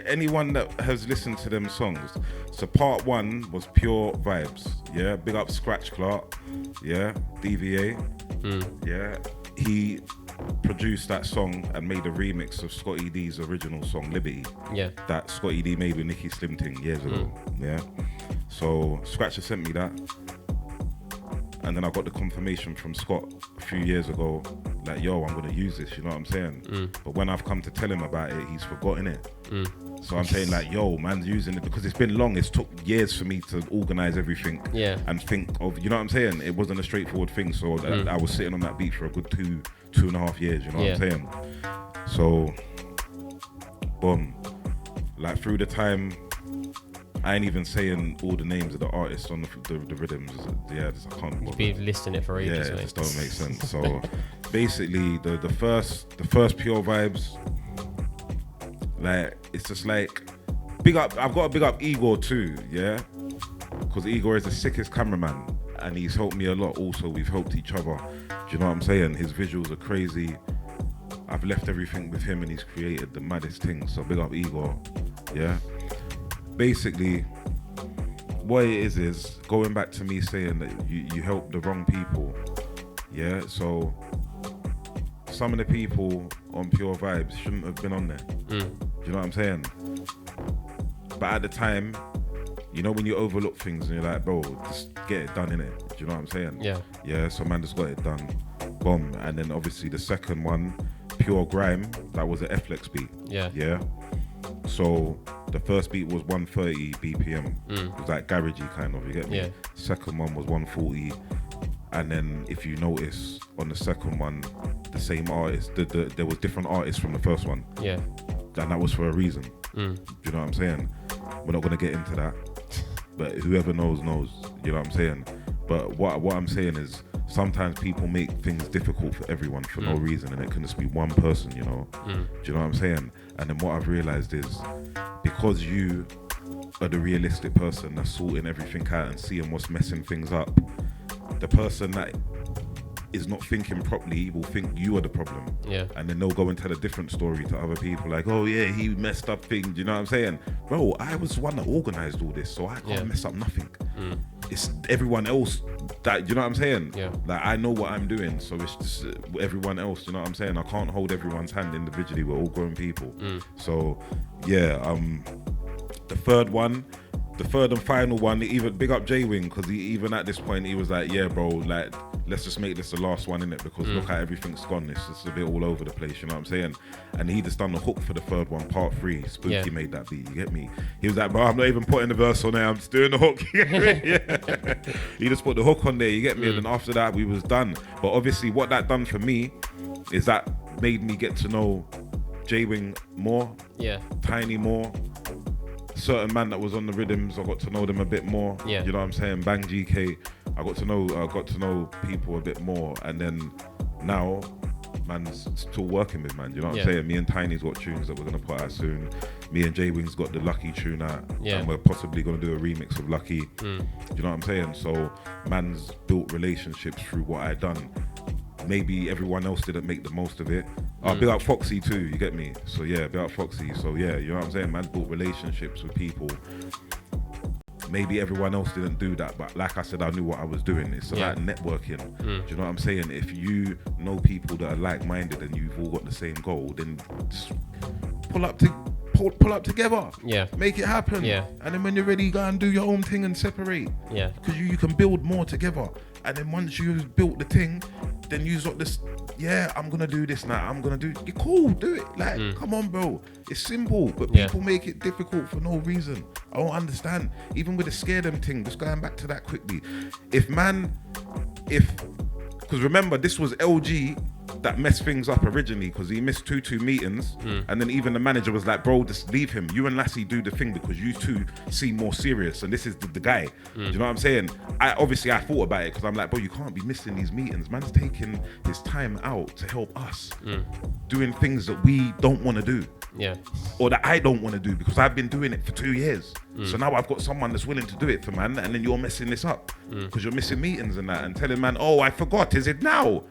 anyone that has listened to them songs, so part 1 was pure vibes. Yeah, big up Scratch Clark. Yeah, DVA. Yeah, he produced that song and made a remix of Scotty D's original song Liberty. Yeah, that Scotty D made with Nicky Slim Ting years ago. Yeah, so Scratcher sent me that, And then I got the confirmation from Scott a few years ago, like, yo, I'm gonna use this, you know what I'm saying? But when I've come to tell him about it, he's forgotten it. So I'm saying like, yo, man's using it because it's been long. It's took years for me to organize everything and think of, you know what I'm saying? It wasn't a straightforward thing. So I was sitting on that beat for a good 2.5 years, you know what I'm saying? So, boom. Like through the time, I ain't even saying all the names of the artists on the rhythms. Yeah, I can't. You've been listing it for ages, yeah, it mate. just don't make sense. So basically, the first Pure Vibes, like it's just like big up. I've got to big up Igor too, yeah, because Igor is the sickest cameraman and he's helped me a lot. Also, we've helped each other. Do you know what I'm saying? His visuals are crazy. I've left everything with him and he's created the maddest things. So big up Igor, yeah. Basically, what it is going back to me saying that you help the wrong people, yeah. So some of the people on Pure Vibes shouldn't have been on there. Do you know what I'm saying? But at the time, you know when you overlook things and you're like, bro, just get it done, innit? Do you know what I'm saying? Yeah. Yeah. So man just got it done, boom. And then obviously the second one, Pure Grime, that was an FLEX beat. Yeah. Yeah. So the first beat was 130 BPM. It was like garagey kind of, you get me? Yeah. Second one was 140. And then if you notice on the second one, the same artist, there was different artists from the first one. Yeah. And that was for a reason. Do you know what I'm saying? We're not gonna get into that. But whoever knows. You know what I'm saying? But what I'm saying is sometimes people make things difficult for everyone for no reason, and it can just be one person, you know? Do you know what I'm saying? And then what I've realized is because you are the realistic person that's sorting everything out and seeing what's messing things up, the person that is not thinking properly will think you are the problem. Yeah. And then they'll go and tell a different story to other people like, oh yeah, he messed up things, you know what I'm saying? Bro, I was the one that organized all this, so I can't mess up nothing. It's everyone else that, you know what I'm saying? Yeah. Like I know what I'm doing, so it's just everyone else, you know what I'm saying? I can't hold everyone's hand individually, we're all grown people. So yeah, the third and final one, even big up J-Wing, because even at this point he was like, yeah bro, like let's just make this the last one, innit? Because look how everything's gone, it's just a bit all over the place, you know what I'm saying? And he just done the hook for the third one, part 3. Spooky made that beat, you get me? He was like, bro, I'm not even putting the verse on there, I'm just doing the hook. Yeah. He just put the hook on there, you get me? And then after that we was done. But obviously what that done for me is that made me get to know J-Wing more, Tiny more, certain man that was on the rhythms, I got to know them a bit more. You know what I'm saying? Bang GK, I got to know people a bit more, and then now man's still working with man. You know what I'm saying? Me and Tiny's got tunes that we're gonna put out soon. Me and J-Wing's got the Lucky tune out, and we're possibly gonna do a remix of Lucky. Do you know what I'm saying? So man's built relationships through what I done. Maybe everyone else didn't make the most of it. Big up Foxy too, you get me? So yeah, big up Foxy. So yeah, you know what I'm saying? Man built relationships with people. Maybe everyone else didn't do that, but like I said, I knew what I was doing. It's about networking. Do you know what I'm saying? If you know people that are like-minded and you've all got the same goal, then just pull up together. Yeah. Make it happen. Yeah. And then when you're ready, go and do your own thing and separate. Yeah. Because you can build more together. And then once you've built the thing, then you've got this, I'm gonna do this now. I'm gonna do, you're cool, do it. Like, come on, bro. It's simple, but people make it difficult for no reason. I don't understand. Even with the scare them thing, just going back to that quickly. Because remember, this was LG that messed things up originally because he missed two meetings, and then even the manager was like, bro, just leave him. You and Lassie do the thing because you two seem more serious, and this is the guy. Do you know what I'm saying? I thought about it because I'm like, bro, you can't be missing these meetings. Man's taking his time out to help us, doing things that we don't want to do. Yeah. Or that I don't want to do because I've been doing it for 2 years. So now I've got someone that's willing to do it for man, and then you're messing this up because you're missing meetings and that, and telling man, oh, I forgot, is it now?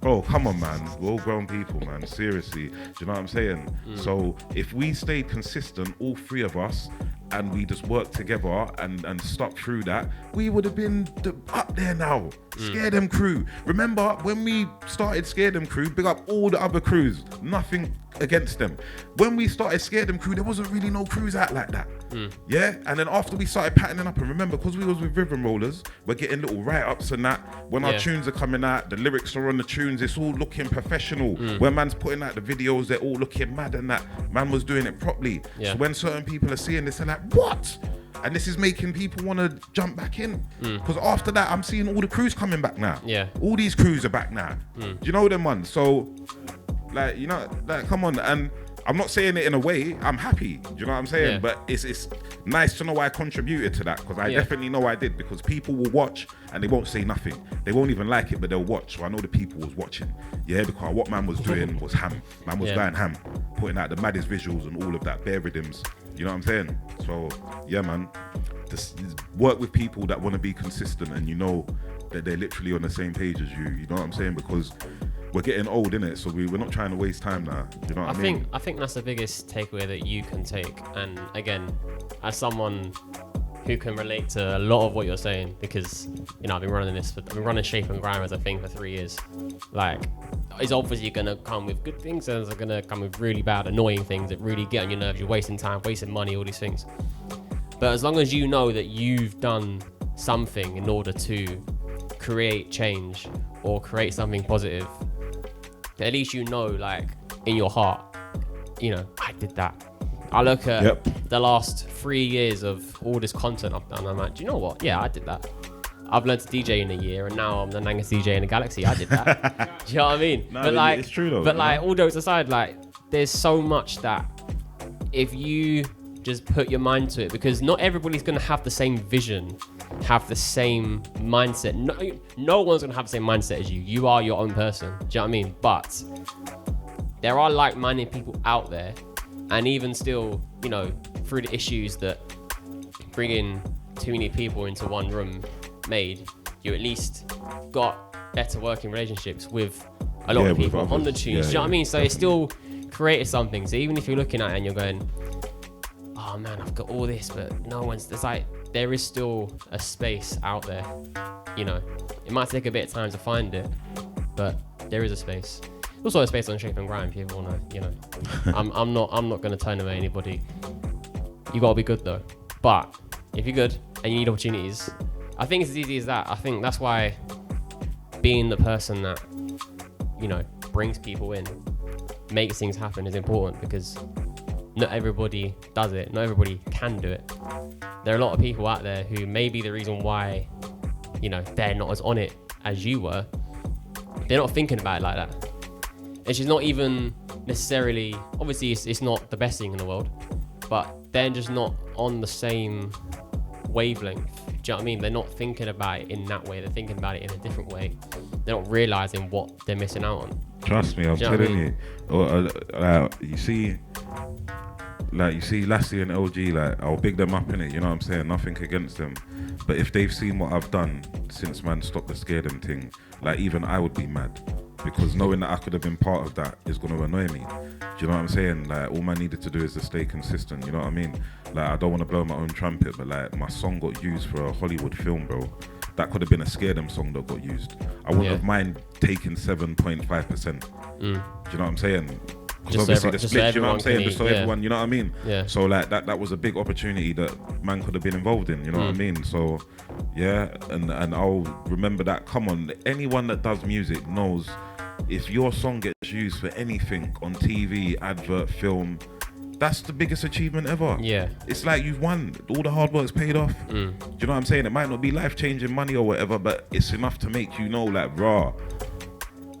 Bro, come on, man. We're all grown people, man. Seriously. Do you know what I'm saying? So if we stayed consistent, all 3 of us, and we just worked together and stuck through that, we would have been up there now. Scare Them crew. Remember when we started Scare Them crew, big up all the other crews. Nothing against them. When we started Scare Them crew, there wasn't really no crews out like that. Yeah, and then after we started patterning up, and remember, because we was with Rhythm Rollers, we're getting little write-ups and that. When our tunes are coming out, the lyrics are on the tunes, it's all looking professional. When man's putting out the videos, they're all looking mad and that. Man was doing it properly. So when certain people are seeing this, they're like, what? And this is making people want to jump back in. Because after that, I'm seeing all the crews coming back now. All these crews are back now. Do you know them ones? So, like, you know, like, come on. And I'm not saying it in a way, I'm happy. Do you know what I'm saying? But it's nice to know I contributed to that, because I definitely know I did, because people will watch and they won't say nothing. They won't even like it, but they'll watch. So I know the people was watching. Yeah, because what man was doing was ham. Man was going ham, putting out the maddest visuals and all of that, bare rhythms. You know what I'm saying? So, yeah, man. Just work with people that want to be consistent and you know that they're literally on the same page as you. You know what I'm saying? Because we're getting old, innit? So we're not trying to waste time now. You know what I mean? I think that's the biggest takeaway that you can take. And again, as someone who can relate to a lot of what you're saying, because, you know, I've been running Shape and Grime as a thing for 3 years. Like, it's obviously going to come with good things, and it's going to come with really bad, annoying things that really get on your nerves. You're wasting time, wasting money, all these things. But as long as you know that you've done something in order to create change or create something positive, at least you know, like, in your heart, you know, I did that. I look at the last 3 years of all this content I've done, I'm like, do you know what? Yeah, I did that. I've learned to DJ in a year, and now I'm the youngest DJ in the galaxy. I did that. Do you know what I mean? No, but like, it's true though. But like, all jokes aside, like, there's so much that if you just put your mind to it, because not everybody's gonna have the same vision, have the same mindset. No one's gonna have the same mindset as you. You are your own person. Do you know what I mean? But there are like-minded people out there, and even still, you know, through the issues that bringing too many people into one room made, you at least got better working relationships with a lot of people on the tunes. Do you know what I mean? So it still created something. So even if you're looking at it and you're going, oh man, I've got all this, but no one's, it's like, there is still a space out there. You know, it might take a bit of time to find it, but there is a space. Also a space on Shape and Grime, if you ever wanna, you know. I'm not gonna turn away anybody. You gotta be good though. But if you're good and you need opportunities, I think it's as easy as that. I think that's why being the person that, you know, brings people in, makes things happen is important, because not everybody does it. Not everybody can do it. There are a lot of people out there who may be the reason why, you know, they're not as on it as you were. They're not thinking about it like that. It's just not even necessarily, obviously it's not the best thing in the world, but they're just not on the same wavelength. Do you know what I mean? They're not thinking about it in that way. They're thinking about it in a different way. They're not realizing what they're missing out on. Trust me, I'm telling you. You see Lassie and LG, like, I'll big them up in it, you know what I'm saying? Nothing against them. But if they've seen what I've done since man stopped the Scare Them thing, like, even I would be mad. Because knowing that I could have been part of that is going to annoy me. Do you know what I'm saying? Like, all I needed to do is to stay consistent, you know what I mean? Like, I don't want to blow my own trumpet, but like, my song got used for a Hollywood film, bro. That could have been a Scare Them song that got used. I wouldn't have mind taking 7.5%. Do you know what I'm saying? Because obviously the split, you know what I'm saying? Just so everyone, you know what I mean? Yeah. So like, that was a big opportunity that man could have been involved in, you know what I mean? So yeah, and I'll remember that. Come on, anyone that does music knows if your song gets used for anything on TV, advert, film, that's the biggest achievement ever. Yeah. It's like you've won. All the hard work's paid off. Do you know what I'm saying? It might not be life-changing money or whatever, but it's enough to make you know, like, raw,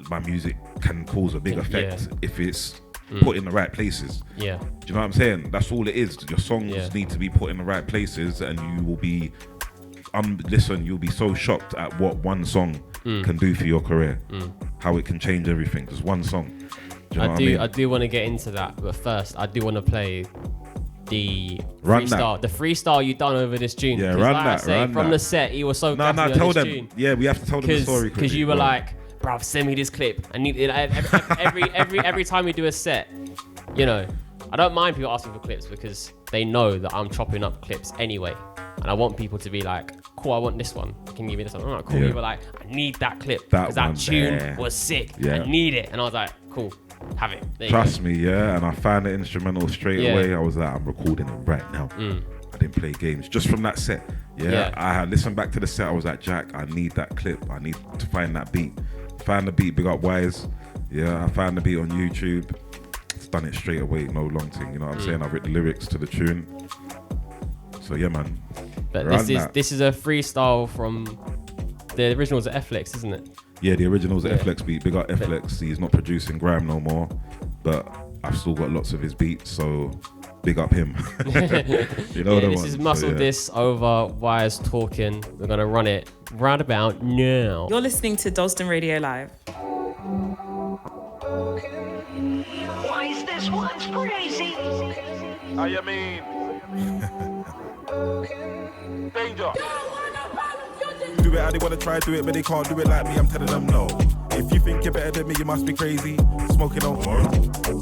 my music can cause a big effect if it's put in the right places. Yeah. Do you know what I'm saying? That's all it is. Your songs need to be put in the right places, and you will be, you'll be so shocked at what one song can do for your career. How it can change everything. Just one song. Do you know what I mean? I do want to get into that, but first I do want to play the freestyle you done over this tune. Yeah, run that. From the set, he was so glad to tell them. Tune. Yeah, we have to tell them the story because you were like, bruv, send me this clip. I need it every time we do a set. You know, I don't mind people asking for clips because they know that I'm chopping up clips anyway. and I want people to be like, cool, I want this one. Can you give me this one? I'm like, cool. Yeah. People are like, I need that clip That because that one tune there. was sick. Yeah. I need it. And I was like, cool, have it. There you Trust me, yeah. And I found the instrumental straight Yeah. away. I was like, I'm recording it right now. I didn't play games just from that set. Yeah. Yeah. I had listened back to the set. I was like, Jack, I need that clip. I need to find that beat. Found the beat, big up Wise. Yeah, I found the beat on YouTube. It's done it straight away, no long thing. You know what I'm saying? I've written the lyrics to the tune. So yeah, man. But Run that. this is a freestyle from the originals at FLX, isn't it? Yeah, the original's Yeah. FLX beat. Big up FLX. He's not producing Grime no more, but I've still got lots of his beats, so big up him. You know Yeah, the this one. is Muscle So, yeah. This over Wires Talking. We're gonna run it right about now. You're listening to Dalston Radio Live. Why is this one's crazy? How you mean? Danger. Do it how they wanna try, do it, but they can't do it like me, I'm telling them no. If you think you're better than me, you must be crazy. Smoking on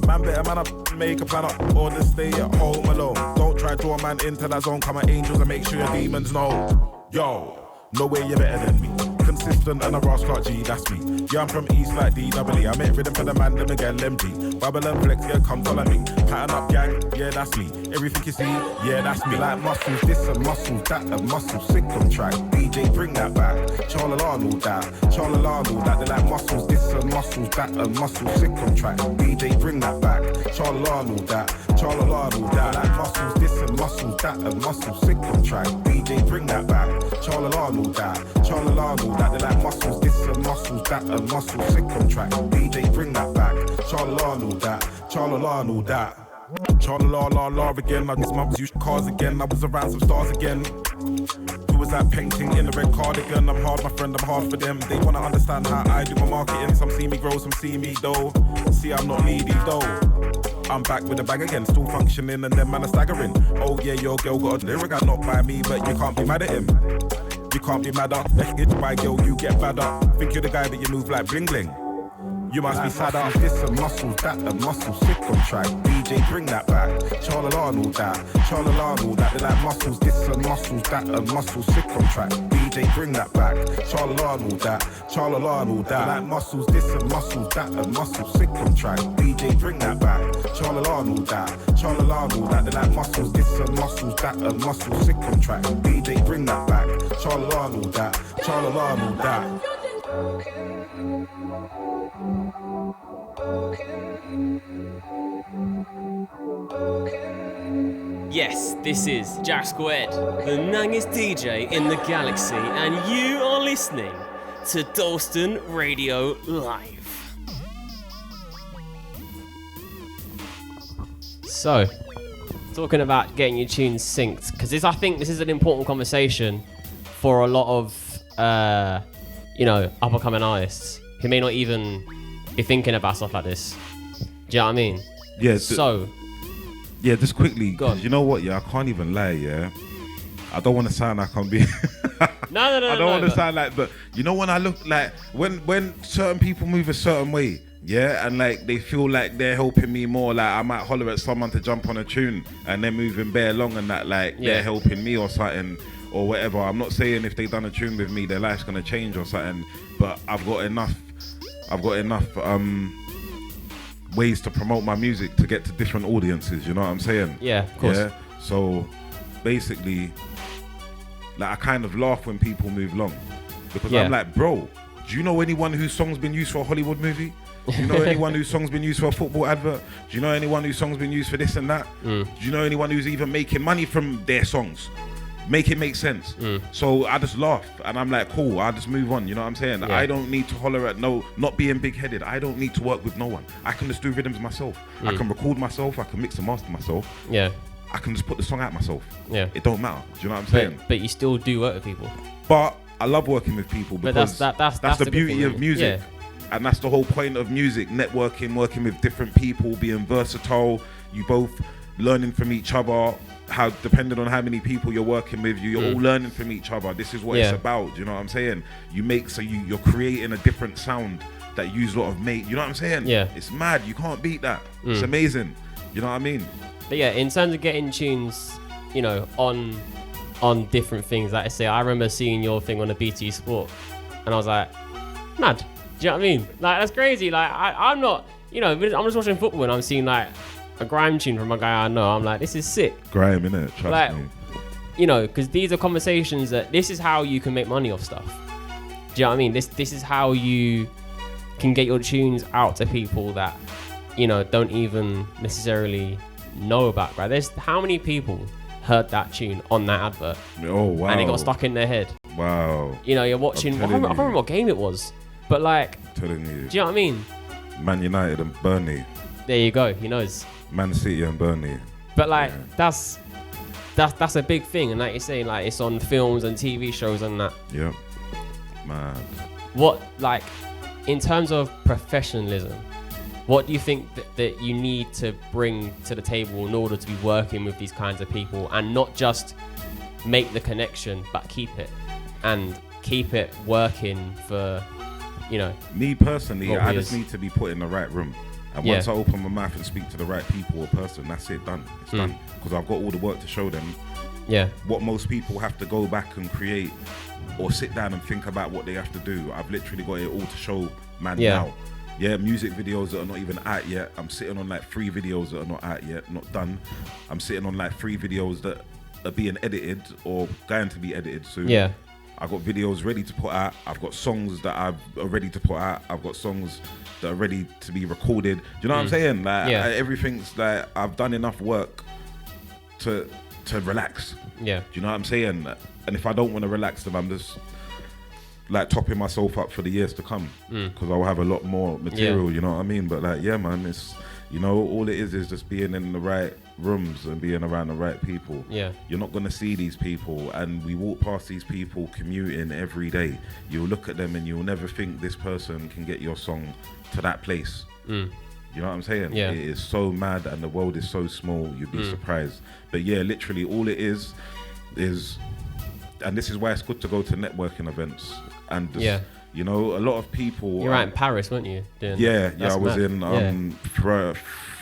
man, better man up, make a plan up, or just stay at home alone. Don't try draw a man into that zone, come at angels and make sure your demons know. Yo, no way you're better than me. Consistent and a Ross Clark G, that's me. Yeah, I'm from East like DWE. I make rhythm for the man, them again, MG. Babylon Flex, yeah, come follow me. Pattern up gang, yeah, that's me. Everything you see, yeah, that's me. Like muscles, this and muscles, that and muscles. Sick on track, DJ, bring that back. Charlie Arnold that, Charlie Arnold that. They like muscles, this and muscles, that and muscles. Sick on track, DJ, bring that back. Charlie Arnold that, Charlie Arnold that. They like muscles, this and muscles, that and muscles. Sick on track, DJ, bring that back. Charlie Arnold that, Charlie Arnold that. They like muscles, this and muscles, that and muscles. Sick on track, DJ, bring that back. Charlie Arnold that, Charlie Arnold that. Charlie la again. I guess mums used cars again. I was around some stars again. Who was that painting in the red cardigan? I'm hard, my friend, I'm hard for them. They wanna understand how I do my marketing. Some see me grow, some see me though. See, I'm not needy though. I'm back with the bag again, still functioning, and them man are staggering. Oh yeah, your girl got a lyric, got knocked by me, but you can't be mad at him. You can't be mad up. It's my girl, you get bad up. Think you're the guy, but you move like bling bling. You must be sad up. This and muscles, that and muscles. Sick on track. DJ, bring that back. Charlie Arnold that. Charlie Arnold that. They like muscles, this and muscles, that and muscles. Sick on track. DJ, bring that back. Charlie Arnold that. Charlie Arnold that. They like muscles, this and muscles, that and muscles. Sick on track. DJ, bring that back. Charlie Arnold that. Charlie Arnold that. They like muscles, this and muscles, that and muscles. Sick on track. DJ, bring that back. Charlie Arnold that. Charlie Arnold that. Yes, this is JackSQRE'd, the nangest DJ in the galaxy, and you are listening to Dalston Radio Live. So, talking about getting your tunes synced, because I think this is an important conversation for a lot of, up and coming artists who may not even be thinking about stuff like this. Do you know what I mean? Yeah. Yeah, just quickly, Go on. you know what? Yeah, I can't even lie. Yeah, I don't want to sound like I'm being. No. I don't want to sound like, but you know when I look like when certain people move a certain way, yeah, and like they feel like they're helping me more. Like I might holler at someone to jump on a tune, and they're moving bare along, and that like they're helping me or something or whatever. I'm not saying if they done a tune with me, their life's gonna change or something, but I've got enough ways to promote my music to get to different audiences, you know what I'm saying? Yeah, of course. Yeah. So basically, like I kind of laugh when people move along because I'm like, bro, do you know anyone whose song's been used for a Hollywood movie? Do you know anyone whose song's been used for a football advert? Do you know anyone whose song's been used for this and that? Do you know anyone who's even making money from their songs? Make it make sense. So I just laugh and I'm like, cool, I'll just move on, you know what I'm saying? I don't need to holler at not being big-headed. I don't need to work with no one. I can just do rhythms myself. I can record myself, I can mix and master myself. Yeah. I can just put the song out myself. Yeah. It don't matter. Do you know what I'm saying? But you still do work with people. But I love working with people because that's the beauty of music. Yeah. And that's the whole point of music, networking, working with different people, being versatile. You both learning from each other. How depending on how many people you're working with, you're all learning from each other. This is what it's about. Do you know what I'm saying? You're creating a different sound that use a lot of mate. You know what I'm saying? Yeah. It's mad. You can't beat that. It's amazing. You know what I mean? But yeah, in terms of getting tunes, on on different things. Like I say, I remember seeing your thing on the BT Sport, and I was like, mad. Do you know what I mean? Like, that's crazy. Like, I'm not, you know, I'm just watching football and I'm seeing like a Grime tune from a guy I know. I'm like, this is sick. Grime, innit? Trust me. You know, because these are conversations that this is how you can make money off stuff. Do you know what I mean? This is how you can get your tunes out to people that, you know, don't even necessarily know about, right? There's how many people heard that tune on that advert? Oh, wow. And it got stuck in their head. Wow. You know, you're watching, I can't remember what game it was, but like, telling you. Do you know what I mean? Man United and Burnley. There you go, he knows. Man City and Burnley. But like, that's a big thing, and like you're saying, like it's on films and TV shows and that. Yep. Mad. What, like, in terms of professionalism, what do you think that you need to bring to the table in order to be working with these kinds of people and not just make the connection, but keep it working for, you know? Me personally, I just need to be put in the right room. And once I open my mouth and speak to the right people or person, that's it, done. It's done. Because I've got all the work to show them. Yeah. What most people have to go back and create or sit down and think about what they have to do. I've literally got it all to show man now. Yeah, music videos that are not even out yet. I'm sitting on like 3 videos that are not out yet, not done. I'm sitting on like 3 videos that are being edited or going to be edited soon. Yeah. I've got videos ready to put out. I've got songs that are ready to put out. I've got songs that are ready to be recorded. Do you know what I'm saying? Like everything's like, I've done enough work to relax. Yeah. Do you know what I'm saying? And if I don't want to relax, then I'm just like topping myself up for the years to come, because I'll have a lot more material. You know what I mean? But like, yeah, man, it's, you know, all it is just being in the right rooms and being around the right people. Yeah. You're not gonna see these people, and we walk past these people commuting every day. You'll look at them and you'll never think this person can get your song to that place. You know what I'm saying? Yeah. It is so mad, and the world is so small, you'd be surprised. But yeah, literally all it is, and this is why it's good to go to networking events. And just, you know, a lot of people... You're out in Paris, weren't you? Yeah, I was in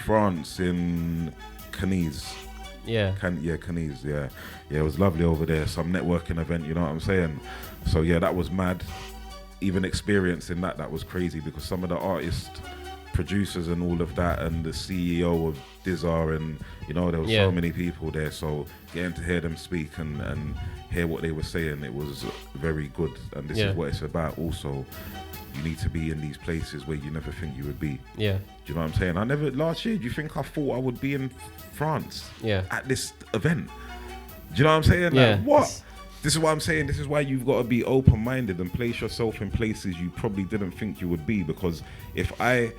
France, in Cannes. Cannes, yeah. It was lovely over there, some networking event, you know what I'm saying? So yeah, that was mad. Even experiencing that was crazy, because some of the artists, producers and all of that, and the CEO of Dizar, and you know, there was so many people there, so getting to hear them speak and hear what they were saying, it was very good. And this is what it's about also. You need to be in these places where you never think you would be. Yeah. Do you know what I'm saying? Last year, do you think I thought I would be in France at this event? Do you know what I'm saying? Yeah. Like, what? This is what I'm saying. This is why you've got to be open-minded and place yourself in places you probably didn't think you would be. Because if I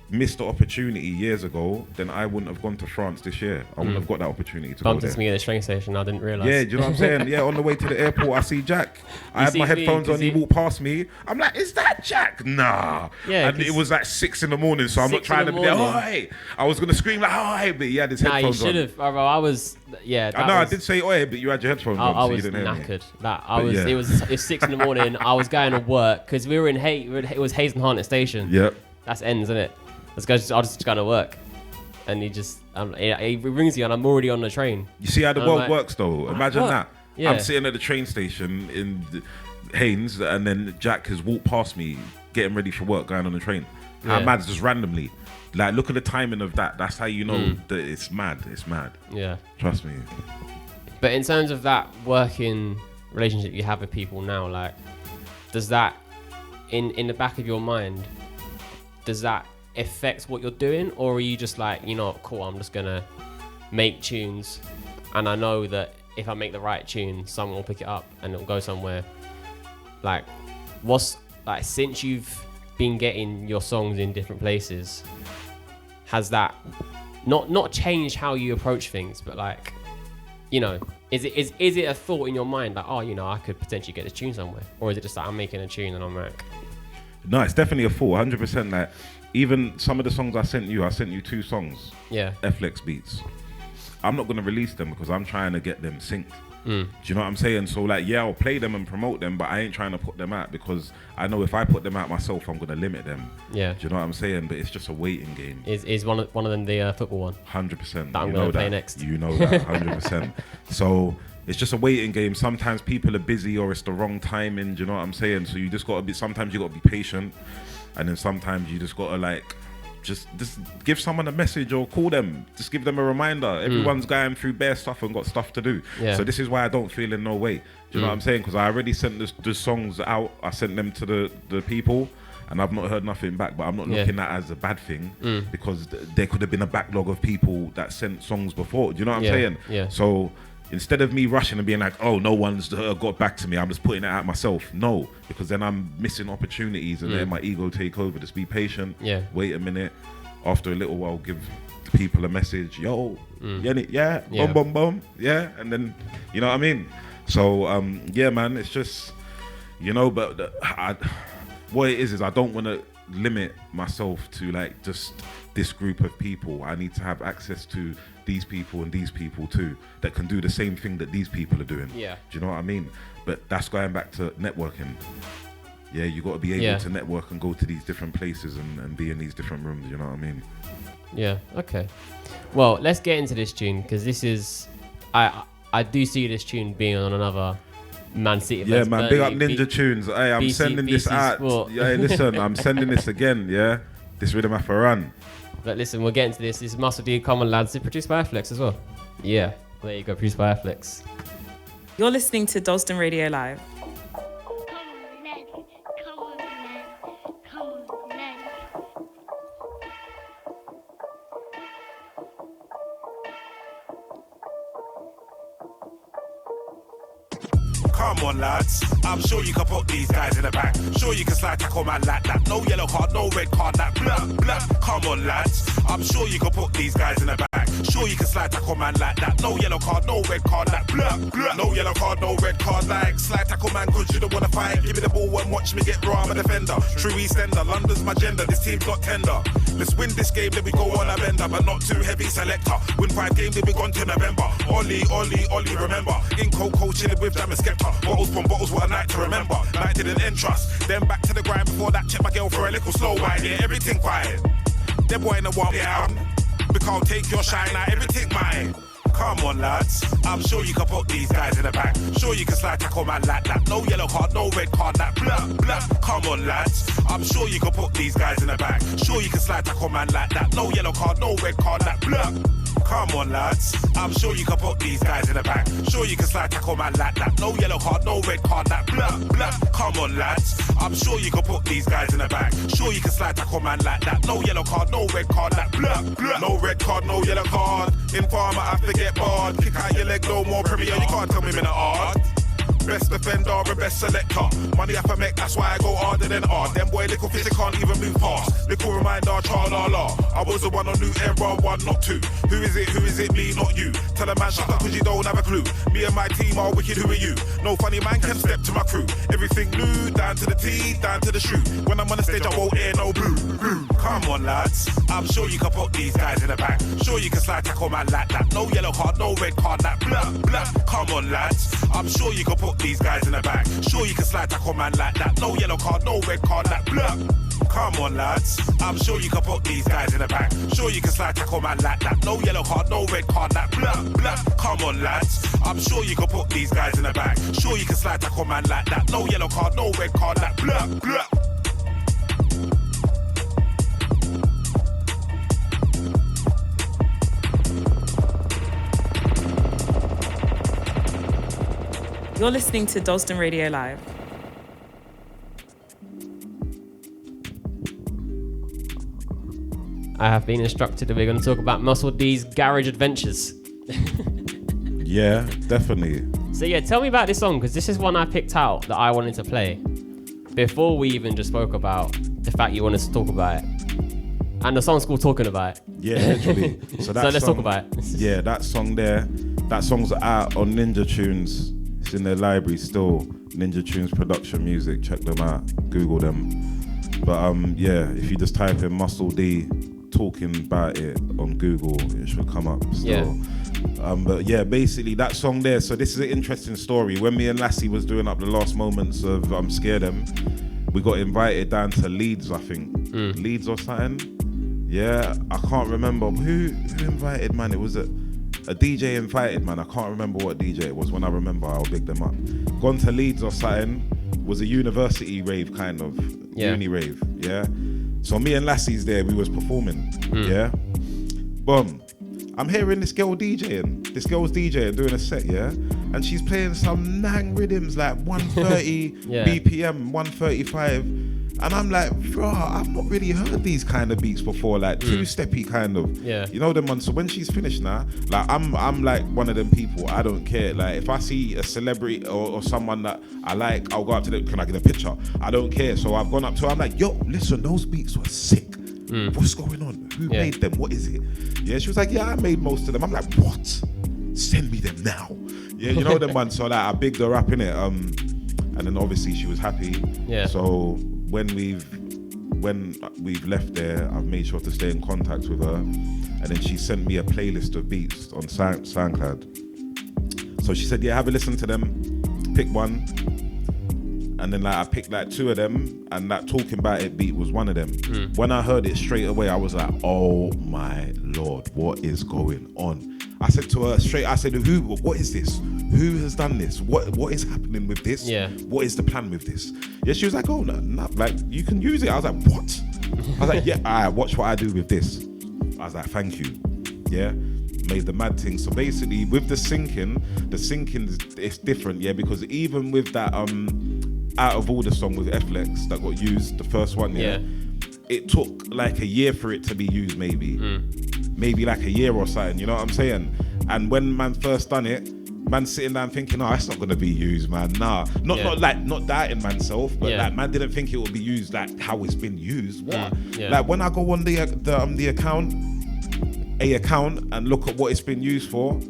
missed the opportunity years ago, then I wouldn't have gone to France this year. I wouldn't have got that opportunity to Bumped go there. into me at the train station, I didn't realise. Yeah, do you know what I'm saying? Yeah, on the way to the airport, I see Jack. I had my headphones on, he walked past me. I'm like, is that Jack? Nah. Yeah, and it was like 6 a.m, so I'm not trying to be there. Oi! I was going to scream like, oi, but he had his headphones on. Nah, you should have, bro. I was, I did say oi, but you had your headphones on, so you didn't hear me. I was knackered. It was 6 a.m, I was going to work, because we were in it was Hayes and Harnett Station. Yep. That's ends, isn't it? I was just going to work, and he rings you, and I'm already on the train. You see how the world works, though. Imagine that. Yeah. I'm sitting at the train station in Haynes, and then Jack has walked past me, getting ready for work, going on the train. How mad, just randomly. Like, look at the timing of that. That's how you know that it's mad. It's mad. Yeah. Trust me. But in terms of that working relationship you have with people now, like, does that, in the back of your mind, does that affect what you're doing, or are you just like, you know, cool, I'm just gonna make tunes, and I know that if I make the right tune, someone will pick it up and it'll go somewhere? Like, what's like, since you've been getting your songs in different places, has that not changed how you approach things, but like, you know, is it a thought in your mind like, oh, you know, I could potentially get this tune somewhere, or is it just like I'm making a tune and I'm like... No, it's definitely a thought, 100%. Like, even some of the songs I sent you 2 songs. Yeah. FLX beats. I'm not going to release them because I'm trying to get them synced. Do you know what I'm saying? So like, yeah, I'll play them and promote them, but I ain't trying to put them out, because I know if I put them out myself, I'm going to limit them. Yeah. Do you know what I'm saying? But it's just a waiting game. Is one of them the football one? 100%. That I'm going to play next. You know that, 100%. So it's just a waiting game. Sometimes people are busy or it's the wrong timing. Do you know what I'm saying? So you just gotta be. Sometimes you gotta be patient, and then sometimes you just gotta like. Just give someone a message or call them. Just give them a reminder. Everyone's going through bare stuff and got stuff to do. Yeah. So this is why I don't feel in no way. Do you know what I'm saying? Because I already sent the songs out. I sent them to the people, and I've not heard nothing back. But I'm not looking at it as a bad thing because there could have been a backlog of people that sent songs before. Do you know what I'm saying? Yeah. So instead of me rushing and being like, oh, no one's got back to me, I'm just putting it out myself. No, because then I'm missing opportunities and then my ego take over. Just be patient. Yeah. Wait a minute. After a little while, give people a message. Yo, yeah, boom, boom, boom. Yeah. And then, you know what I mean? So, yeah, man, it's just, you know, but what it is I don't want to limit myself to like just this group of people. I need to have access to these people and these people too that can do the same thing that these people are doing. Yeah. Do you know what I mean? But that's going back to networking. Yeah, you got to be able to network and go to these different places and be in these different rooms. You know what I mean? Yeah. Okay. Well, let's get into this tune because this is I do see this tune being on another Man City. Yeah, man. Big up Ninja Tunes. Hey, I'm sending this out. Yeah, listen, I'm sending this again. Yeah, this rhythm have to run. But listen, we'll get into this. This is Muscle D, Common Lads. It's produced by Flex as well. Yeah, there you go. Produced by Flex. You're listening to Dalston Radio Live. Come on, lads. I'm sure you can put these guys in the back. Sure you can slide tackle man like that. No yellow card, no red card, that blah, blah. Come on, lads. I'm sure you can put these guys in the back. Sure you can slide tackle man like that. No yellow card, no red card, that blah, blah. No yellow card, no red card, like slide tackle man good, you don't wanna fight. Give me the ball and watch me get raw, I'm a defender. True Eastender, London's my gender, this team's got tender. Let's win this game, then we go on a bender, but not too heavy selector. Win 5 games, then we gone to November. Ollie, remember. In Coco, chilling with Jam and Skepta. Bottles from bottles, what a night to remember. Night didn't end trust. Then back to the grind before that, check my girl for a little slow wine. Yeah, everything quiet. Them boy in the one down. Because take your shine, now everything mine. Come on, lads. I'm sure you can put these guys in the back. Sure you can slide tackle man like that. No yellow card, no red card, that blah, blah. Come on, lads. I'm sure you can put these guys in the back. Sure you can slide tackle man like that. No yellow card, no red card, that blah. Come on, lads. I'm sure you can put these guys in the back. Sure you can slide tackle man like that. No yellow card, no red card, that blah, blah. Come on, lads. I'm sure you can put these guys in the back. Sure you can slide tackle man like that. No yellow card, no red card, that blah, blah. No red card, no yellow card. Informer, I have to get barred. Kick out your leg, no more premier. You can't tell me in the art. Best defender and best selector. Money I can make, that's why I go harder than hard. Them boy little fish, they can't even move past. Little reminder, tra-la-la. I was the one on new era, 1 not 2. Who is it, me, not you? Tell a man shut up cause you don't have a clue. Me and my team are wicked, who are you? No funny man can step to my crew. Everything new, down to the T, down to the shoe. When I'm on the stage I won't air no blue. Come on, lads. I'm sure you can put these guys in the back. Sure you can slide tackle man like that. No yellow card, no red card, that blah, blah. Come on, lads. I'm sure you can put these guys in the back. Sure you can slide tackle man like that. No yellow card, no red card, that blah. Come on, lads. I'm sure you can put these guys in the back. Sure you can slide tackle man like that. No yellow card, no red card, that blah, blah. Come on, lads. I'm sure you can put these guys in the back. Sure you can slide tackle man like that. No yellow card, no red card, that blah, blah. You're listening to Dalston Radio Live. I have been instructed that we're going to talk about Muscle D's garage adventures. Yeah, definitely. So yeah, tell me about this song because this is one I picked out that I wanted to play before we even just spoke about the fact you wanted to talk about it. And the song's called Talking About It. Yeah, literally. So let's talk about it. Yeah, that song there, that song's out on Ninja Tunes. It's in their library still. Ninja Tunes Production Music. Check them out. Google them. But yeah, if you just type in Muscle D Talking About It on Google, it should come up still. Yeah. But yeah, basically that song there. So this is an interesting story. When me and Lassie was doing up the last moments of Scare Them, we got invited down to Leeds, I think. Leeds or something. Yeah, I can't remember who invited, man. It was a DJ invited, man. I can't remember what DJ it was. When I remember, I'll big them up. Gone to Leeds or something. Was a university rave kind of. Uni rave, yeah. So me and Lassie's there, we was performing, yeah. Boom. I'm hearing this girl's DJing, doing a set, yeah. And she's playing some nang rhythms like 130 BPM, 135. And I'm like, bro, I've not really heard these kind of beats before, like two-steppy kind of. Yeah. You know them ones. So when she's finished now, like I'm like one of them people, I don't care. Like if I see a celebrity or someone that I like, I'll go up to them, can I get a picture? I don't care. So I've gone up to her, I'm like, yo, listen, those beats were sick. What's going on? Who made them? What is it? Yeah, she was like, yeah, I made most of them. I'm like, what? Send me them now. Yeah, you know them ones. So like I bigged her up in it. And then obviously she was happy. Yeah. So when we've left there, I've made sure to stay in contact with her, and then she sent me a playlist of beats on SoundCloud. So she said, yeah, have a listen to them, pick one, and then like I picked like two of them, and that Talking About It beat was one of them. When I heard it straight away, I was like, oh my Lord, what is going on? I said to her straight, I said, what is this? Who has done this? What is happening with this? Yeah. What is the plan with this? Yeah, she was like, oh, no, like, you can use it. I was like, what? I was like, yeah, all right, watch what I do with this. I was like, thank you. Yeah, made the mad thing. So basically, with the syncing is different, yeah, because even with that Out of Order song with FLX that got used, the first one, yeah, it took like a year for it to be used, maybe like a year or something, you know what I'm saying? And when man first done it, man sitting down thinking, oh, it's not gonna be used, man. Nah, not doubting manself, but like man didn't think it would be used like how it's been used. What? Like when I go on the account and look at what it's been used for,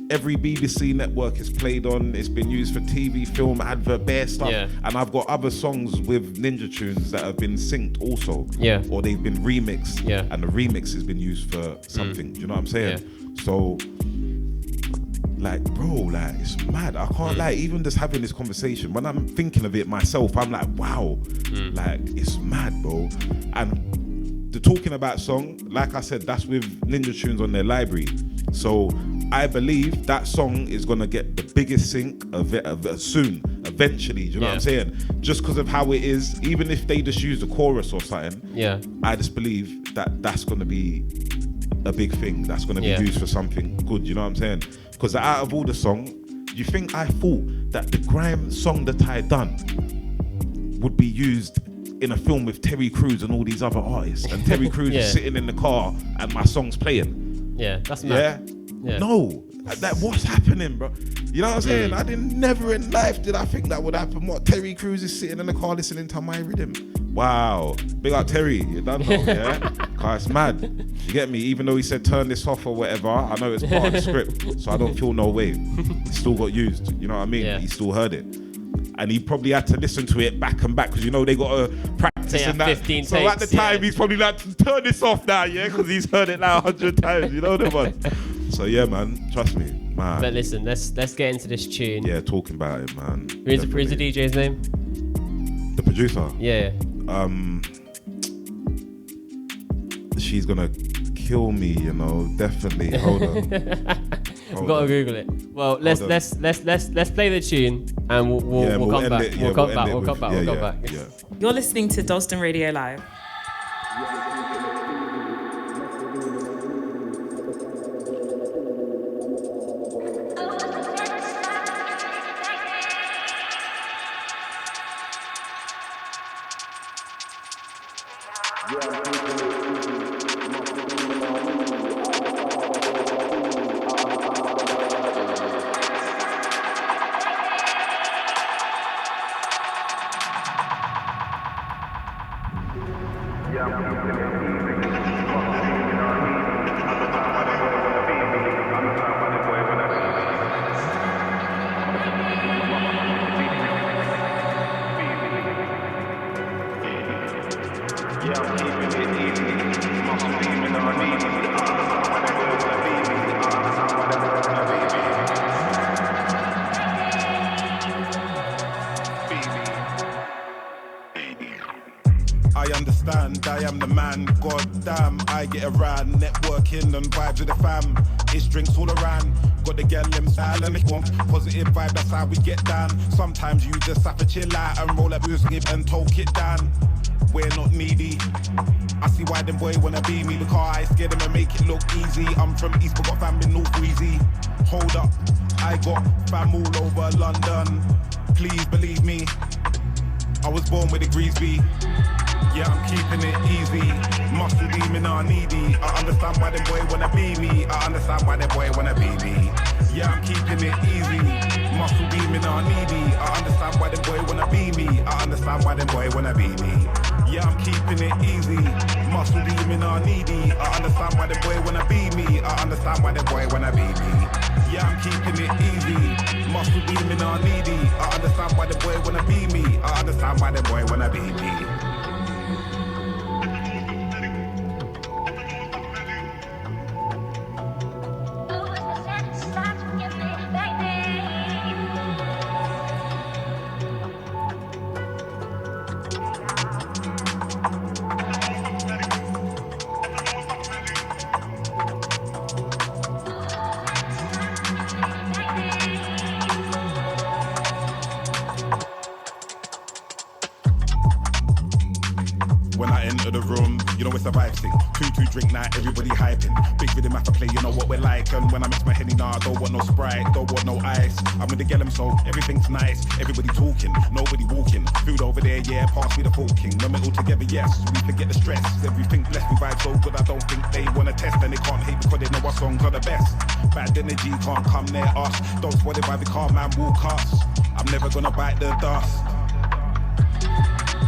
every BBC network is played on. It's been used for TV, film, advert, bare stuff. Yeah. And I've got other songs with Ninja Tunes that have been synced also. Yeah. Or they've been remixed. Yeah. And the remix has been used for something. Do you know what I'm saying? Yeah. So, like, bro, like, it's mad. I can't like, even just having this conversation, when I'm thinking of it myself, I'm like, wow, like, it's mad, bro. And the Talking About song, like I said, that's with Ninja Tunes on their library. So I believe that song is gonna get the biggest sync of it soon, eventually. Do you know what I'm saying? Just because of how it is, even if they just use the chorus or something, I just believe that that's gonna be a big thing. That's gonna be used for something good. You know what I'm saying? Because the Out of Order song, you think I thought that the Grime song that I done would be used in a film with Terry Crews and all these other artists, and Terry Crews is sitting in the car and my song's playing. Yeah, that's mad. Yeah. No, that what's happening, bro? You know what I'm saying? I never in life did I think that would happen. What, Terry Crews is sitting in the car listening to my rhythm? Wow, big up Terry, you done know, yeah? Cause it's mad. You get me? Even though he said turn this off or whatever, I know it's part of the script, so I don't feel no way. It still got used. You know what I mean? Yeah. He still heard it. And he probably had to listen to it back and back because you know they got to practice in that. 15 so takes, at the time he's probably like, turn this off now, yeah, because he's heard it now 100 times. You know the one. So yeah, man, trust me, man. But listen, let's get into this tune. Yeah, Talking About It, man. Who's the DJ's name? The producer. Yeah. She's gonna kill me, you know. Definitely. Hold on. We've got to Google it. Well, let's play the tune and we'll come back. We'll come back. Yeah. You're listening to Dalston Radio Live. I understand band. I am the man, god damn. I get around, networking and vibes with the fam. It's drinks all around. Got the girl them style and they want positive vibe, that's how we get down. Sometimes you just have to chill out and roll up music and talk it down. We're not needy. I see why them boy wanna be me, because I scare them and make it look easy. I'm from East but got fam in North Breezy. Hold up, I got fam all over London. Please believe me, I was born with a Greasby. Yeah, I'm keeping it easy. Muscle demon are needy. I understand why them boy wanna be me. I understand why them boy wanna be me. Yeah, I'm keeping it easy. Muscle demon are needy. I understand why them boy wanna be me. I understand why them boy wanna be me. Yeah, I'm keeping it easy. Muscle demon are needy. I understand why them boy wanna be me. I understand why them boy wanna be me. Yeah, I'm keeping it easy. Muscle demon are needy. I understand why them boy wanna be me. I understand why them boy wanna be me. When I enter the room, you know it's a vibe thing. 2-2 drink night, everybody hyping. Big rhythm after play, you know what we're like. And when I mix my Henny, nah, I don't want no Sprite, don't want no ice. I'm with the gellum, so everything's nice. Everybody talking, nobody walking. Food over there, yeah, pass me the forking. When we're all together, yes, we forget the stress. Everything blessed, we vibe so good, I don't think they wanna test. And they can't hate because they know our songs are the best. Bad energy can't come near us. Don't spoil it by the car, man, walk us. I'm never gonna bite the dust.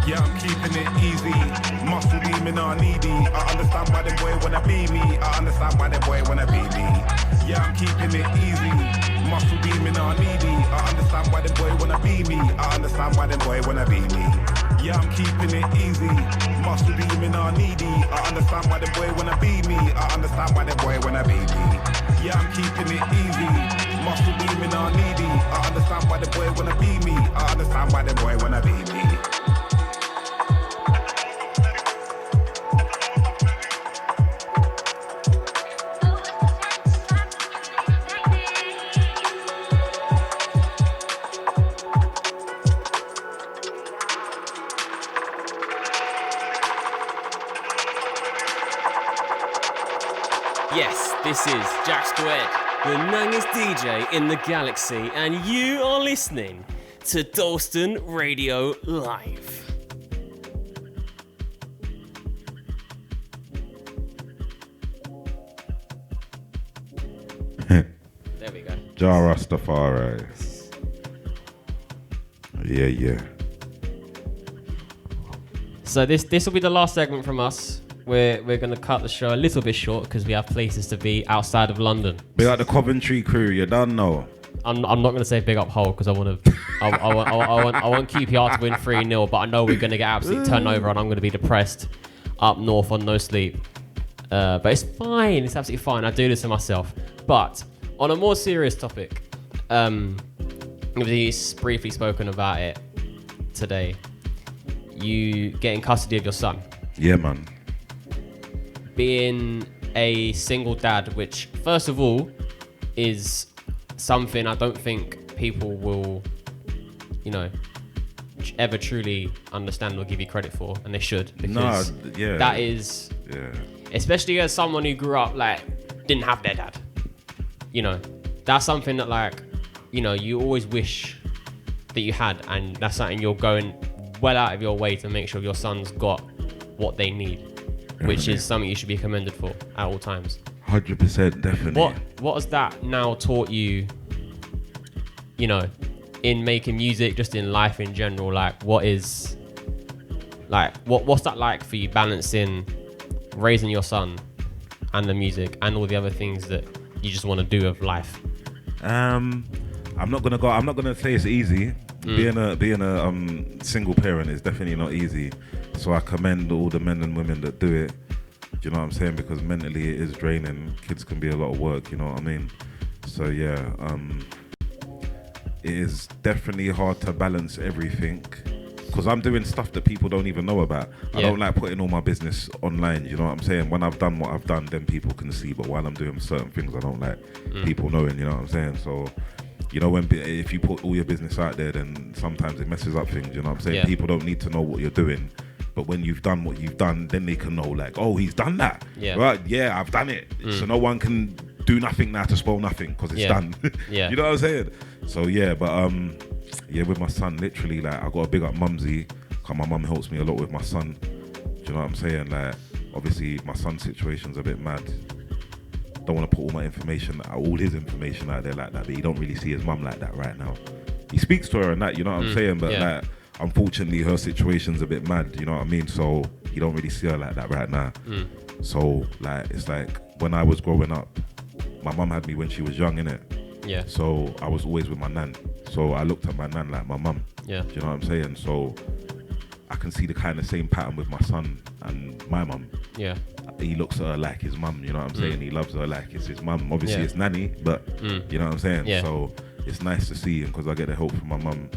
Yeah, I'm keeping it easy. Muscle demon are needy. I understand why them boy wanna be me. I understand why them boy wanna be me. Yeah, I'm keeping it easy. Muscle demon are needy. I understand why them boy wanna be me. I understand why them boy wanna be me. Yeah, I'm keeping it easy. Muscle demon are needy. I understand why them boy wanna be me. I understand why them boy wanna be me. Yeah, I'm keeping it easy. Muscle demon are needy. I understand why them boy wanna be me. I understand why them boy wanna be me. Yes, this is JackSQRE'd, the youngest DJ in the galaxy, and you are listening to Dalston Radio Live. There we go. Jah Rastafari. Yeah. So this will be the last segment from us. We're going to cut the show a little bit short because we have places to be outside of London. Big up the Coventry crew, you don't know. I'm not going to say big up Hull because I want to. I want QPR to win 3-0, but I know we're going to get absolutely turned over and I'm going to be depressed up north on no sleep. But it's fine. It's absolutely fine. I do this to myself. But on a more serious topic, we've briefly spoken about it today. You get in custody of your son. Yeah, man. Being a single dad, which first of all is something I don't think people will, ever truly understand or give you credit for, and they should, because that is, especially as someone who grew up didn't have their dad. That's something that you always wish that you had, and that's something you're going well out of your way to make sure your son's got what they need. Which is something you should be commended for at all times. 100%, definitely. What has that now taught you, in making music, just in life in general? What's that like for you, balancing raising your son and the music and all the other things that you just want to do of life? I'm not gonna say it's easy. Being a single parent is definitely not easy. So I commend all the men and women that do it. Do you know what I'm saying? Because mentally it is draining. Kids can be a lot of work, you know what I mean? So yeah, it is definitely hard to balance everything. because I'm doing stuff that people don't even know about. I don't like putting all my business online, you know what I'm saying? When I've done what I've done, then people can see, but while I'm doing certain things, I don't like people knowing, you know what I'm saying? So, you know, if you put all your business out there, then sometimes it messes up things, you know what I'm saying? Yeah. People don't need to know what you're doing, but when you've done what you've done, then they can know, like, oh, he's done that. Yeah. Right? Yeah, I've done it. So no one can do nothing now to spoil nothing, because it's done. Yeah. You know what I'm saying? So yeah, but yeah, with my son, literally, like, I got to big up Mumsy, because my mum helps me a lot with my son. Do you know what I'm saying? Like, obviously, my son's situation's a bit mad. Don't want to put all his information out there like that, but he don't really see his mum like that right now. He speaks to her and that, you know what I'm saying? But like, unfortunately, her situation's a bit mad, you know what I mean? So he don't really see her like that right now. So like, it's like, when I was growing up, my mum had me when she was young, innit? Yeah. So I was always with my nan. So I looked at my nan like my mum. Yeah. Do you know what I'm saying? So I can see the kind of same pattern with my son and my mum. Yeah. He looks at her like his mum, you know what I'm saying? He loves her like it's his mum. Obviously it's nanny, but you know what I'm saying? Yeah. So it's nice to see him, because I get the help from my mum.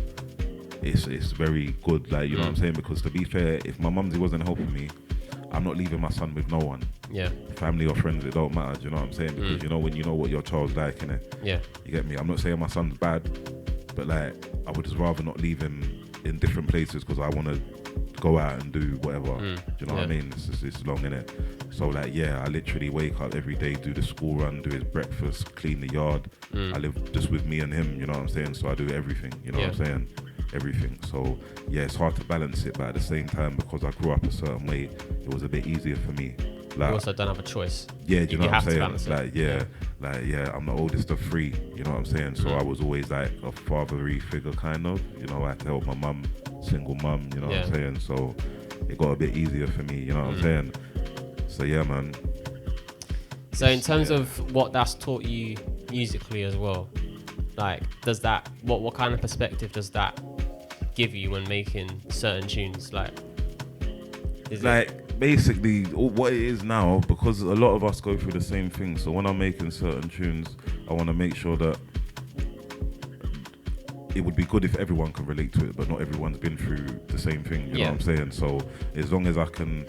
It's very good, like, you know what I'm saying? Because to be fair, if my mumsy wasn't helping me, I'm not leaving my son with no one. Yeah. Family or friends, it don't matter, do you know what I'm saying? Because you know, when you know what your child's like, innit? Yeah. You get me? I'm not saying my son's bad, but like, I would just rather not leave him in different places, because I want to go out and do whatever. Do you know what I mean? It's long, innit? So like, yeah, I literally wake up every day, do the school run, do his breakfast, clean the yard. I live just with me and him, you know what I'm saying? So I do everything, you know what I'm saying? Everything. So yeah, it's hard to balance it, but at the same time, because I grew up a certain way, it was a bit easier for me. Like, you also don't have a choice. Yeah, do you know what I'm saying? Like, I'm the oldest of three, you know what I'm saying? So I was always like a fatherly figure, kind of, you know. I had to help my mum, single mum, you know what I'm saying? So it got a bit easier for me, you know what I'm saying? So yeah, man. So in terms of what that's taught you musically as well, like, does that, what kind of perspective does that give you when making certain tunes? Like, basically what it is now, because a lot of us go through the same thing. So when I'm making certain tunes, I want to make sure that it would be good if everyone can relate to it, but not everyone's been through the same thing, you know what I'm saying? So as long as I can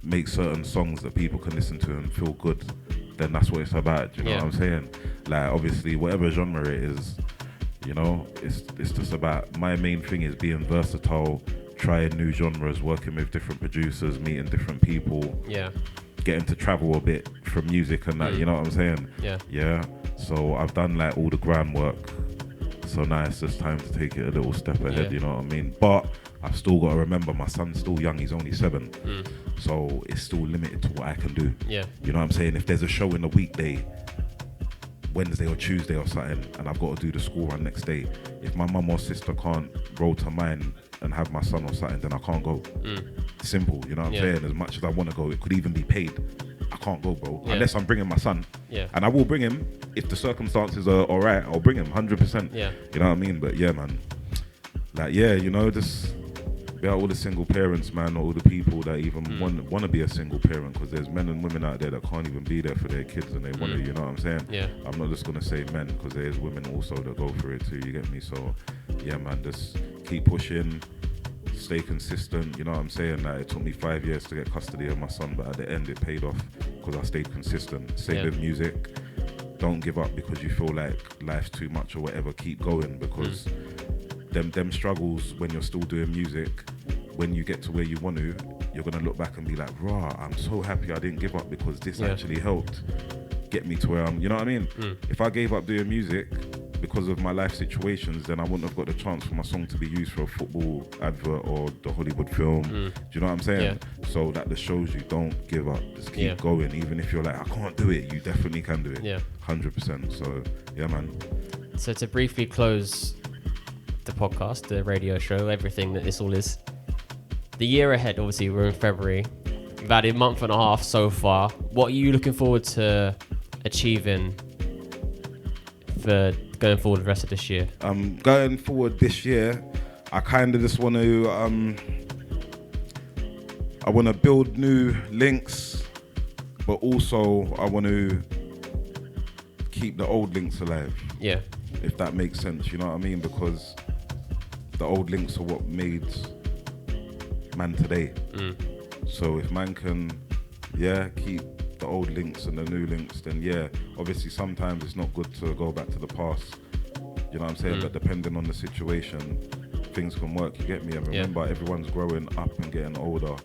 make certain songs that people can listen to and feel good, then that's what it's about, you know what I'm saying? Like, obviously, whatever genre it is, you know, it's just about, my main thing is being versatile, trying new genres, working with different producers, meeting different people, getting to travel a bit from music and that, you know what I'm saying? Yeah. So I've done like all the Grime work, so now it's just time to take it a little step ahead, you know what I mean? But I've still got to remember, my son's still young, he's only 7, so it's still limited to what I can do. You know what I'm saying? If there's a show in the weekday, Wednesday or Tuesday or something, and I've got to do the school run next day, if my mum or sister can't roll to mine and have my son or something, then I can't go. Simple, you know what I'm saying? As much as I want to go, it could even be paid, I can't go, bro, unless I'm bringing my son. And I will bring him if the circumstances are alright. I'll bring him 100%. You know what I mean? But yeah, man, like, yeah, you know, just be out all the single parents, man, all the people that even want to be a single parent, because there's men and women out there that can't even be there for their kids, and they want to, you know what I'm saying? I'm not just gonna say men, because there's women also that go through it too, you get me? So yeah, man, just keep pushing, stay consistent, you know what I'm saying? Like, it took me 5 years to get custody of my son, but at the end it paid off because I stayed consistent. Same with music. Don't give up because you feel like life's too much or whatever. Keep going, because them struggles when you're still doing music, when you get to where you want to, you're gonna look back and be like, rah, I'm so happy I didn't give up, because this actually helped get me to where I'm, you know what I mean? If I gave up doing music because of my life situations, then I wouldn't have got the chance for my song to be used for a football advert or the Hollywood film. Do you know what I'm saying? So that just shows you, don't give up, just keep going. Even if you're like, I can't do it, you definitely can do it. 100%. So yeah, man. So to briefly close the podcast, the radio show, everything that this all is, the year ahead, obviously we're in February, we've had a month and a half so far. What are you looking forward to achieving for going forward the rest of this year? Going forward this year, I kind of just want to I want to build new links, but also I want to keep the old links alive. If that makes sense, you know what I mean? Because the old links are what made man today. So if man can, keep the old links and the new links, then obviously sometimes it's not good to go back to the past. You know what I'm saying? But depending on the situation, things can work. You get me? And remember, everyone's growing up and getting older.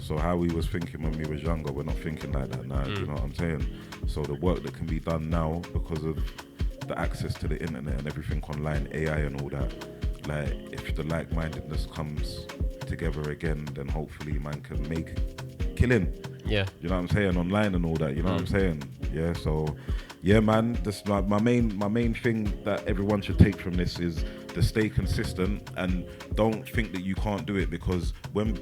So how we was thinking when we was younger, we're not thinking like that now. You know what I'm saying? So the work that can be done now because of the access to the internet and everything online, AI and all that. Like, if the like-mindedness comes together again, then hopefully man can make killing. Yeah. You know what I'm saying? Online and all that. You know what I'm saying? Yeah. So, yeah, man. That's my main thing that everyone should take from this is to stay consistent and don't think that you can't do it, because when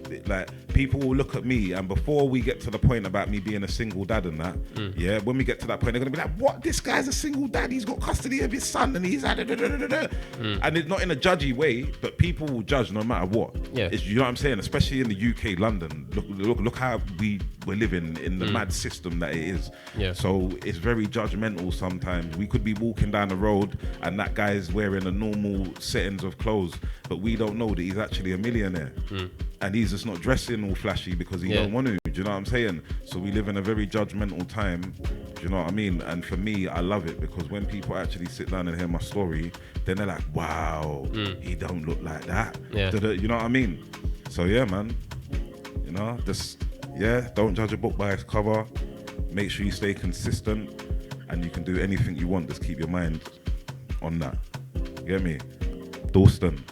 people will look at me, and before we get to the point about me being a single dad and that, when we get to that point, they're gonna be like, "What? This guy's a single dad? He's got custody of his son, and he's and it's not in a judgy way, but people will judge no matter what. Yeah, you know what I'm saying? Especially in the UK, London. Look how we're living in the mad system that it is. Yeah. So it's very judgmental sometimes. We could be walking down the road and that guy's wearing a normal settings of clothes, but we don't know that he's actually a millionaire. And he's just not dressing all flashy because he don't want to. Do you know what I'm saying? So we live in a very judgmental time. Do you know what I mean? And for me, I love it because when people actually sit down and hear my story, then they're like, wow, he don't look like that. Yeah. You know what I mean? So yeah, man. You know, just don't judge a book by its cover. Make sure you stay consistent, and you can do anything you want. Just keep your mind on that. You get me? Dalston.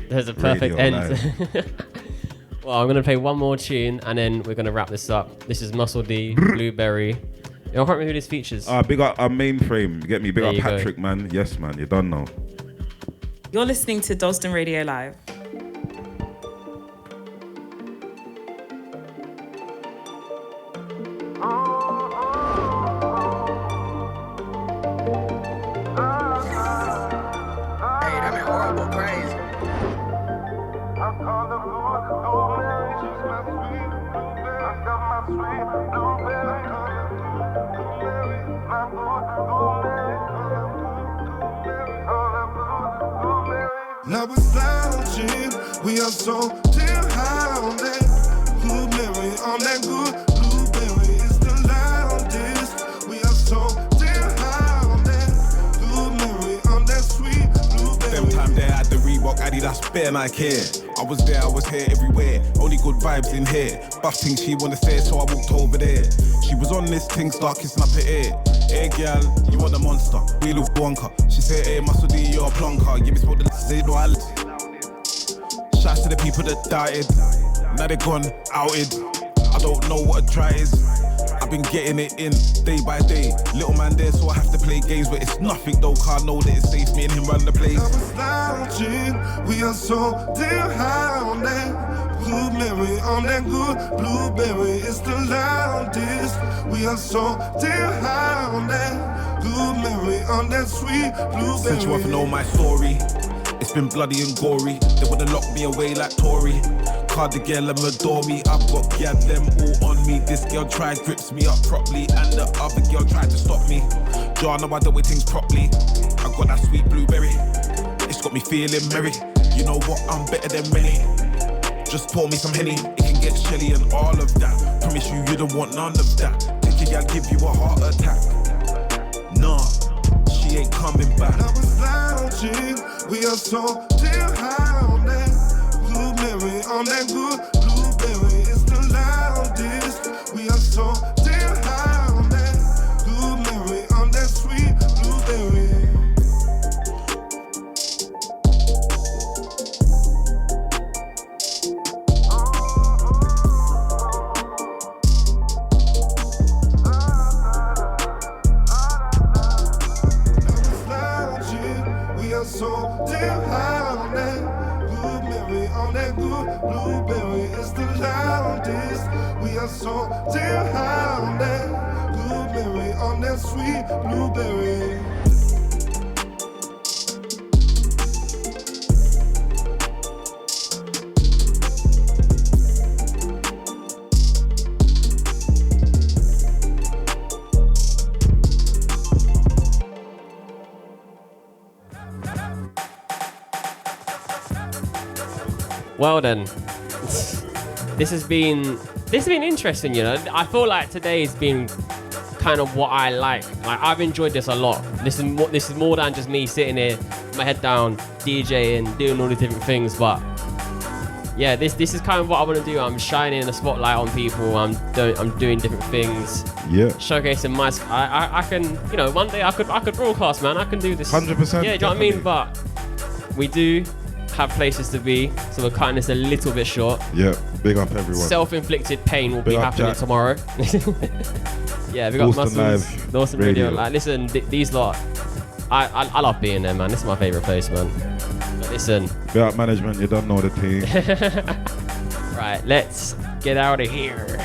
There's a perfect end. Well, I'm going to play one more tune and then we're going to wrap this up. This is Muscle D, Blueberry. I can't remember who this features. Big up our mainframe. You get me? Big up Patrick, man. Yes, man. You done now. You're listening to Dalston Radio Live. Now we're slouching, we are so damn high on that blueberry, on that good blueberry. It's the loudest. We are so damn high on that blueberry, on that sweet blueberry. Them time there at the Reebok Adidas bare Nike here. I was there, I was here everywhere. Only good vibes in here. Buff thing she wanna say, so I walked over there. She was on this thing, start kissing up her ear. Hey girl, you want a monster? We look wonka. She said, hey, Muscle D, you're a plonker. Give me smoke the say no I. Shouts to the people that died. Now they gone outed. I don't know what a try is. I've been getting it in day by day. Little man there, so I have to play games, but it's nothing though. Can't know that it's safe. Me and him run the place. I was lounging. We are so damn high on that blueberry, on that good blueberry. It's the loudest. We are so damn high on that blueberry, on that sweet blueberry. Since you want to know my story, it's been bloody and gory. They wanna lock me away like Tory. Card the girl and adore me. I've got gab them all on me. This girl tried grips me up properly, and the other girl tried to stop me. Do I know I don't weigh things properly? I got that sweet blueberry. It's got me feeling merry. You know what? I'm better than many. Just pour me some Henny. It can get shelly and all of that. Promise you don't want none of that. Take it, I'll give you a heart attack. Nah, she ain't coming back. I was lounging. We are so damn high on that blueberry, on that good blueberry. It's the loudest. We are so damn high on that blueberry, on that sweet blueberry. So damn high on that blueberry, on that good blueberry. It's the loudest. We are so damn high on that blueberry, on that sweet blueberry. Well then, this has been interesting, you know. I feel like today has been kind of what I like. Like, I've enjoyed this a lot. This is more than just me sitting here, my head down, DJing, doing all the different things. But yeah, this is kind of what I want to do. I'm shining a spotlight on people. I'm doing different things. Yeah. Showcasing my. I can, you know, one day I could broadcast, man. I can do this. 100%. Yeah, do you know what I mean? But we do have places to be, so we're cutting this a little bit short. Yeah, big up everyone. Self-inflicted pain will Big be up happening Jack. tomorrow. Yeah, we got Dalston Muscles, Live Dalston Radio. Radio. Like, listen, these lot, I love being there, man. This is my favourite place, man. But listen. Big up management, you don't know the team. Right, let's get out of here.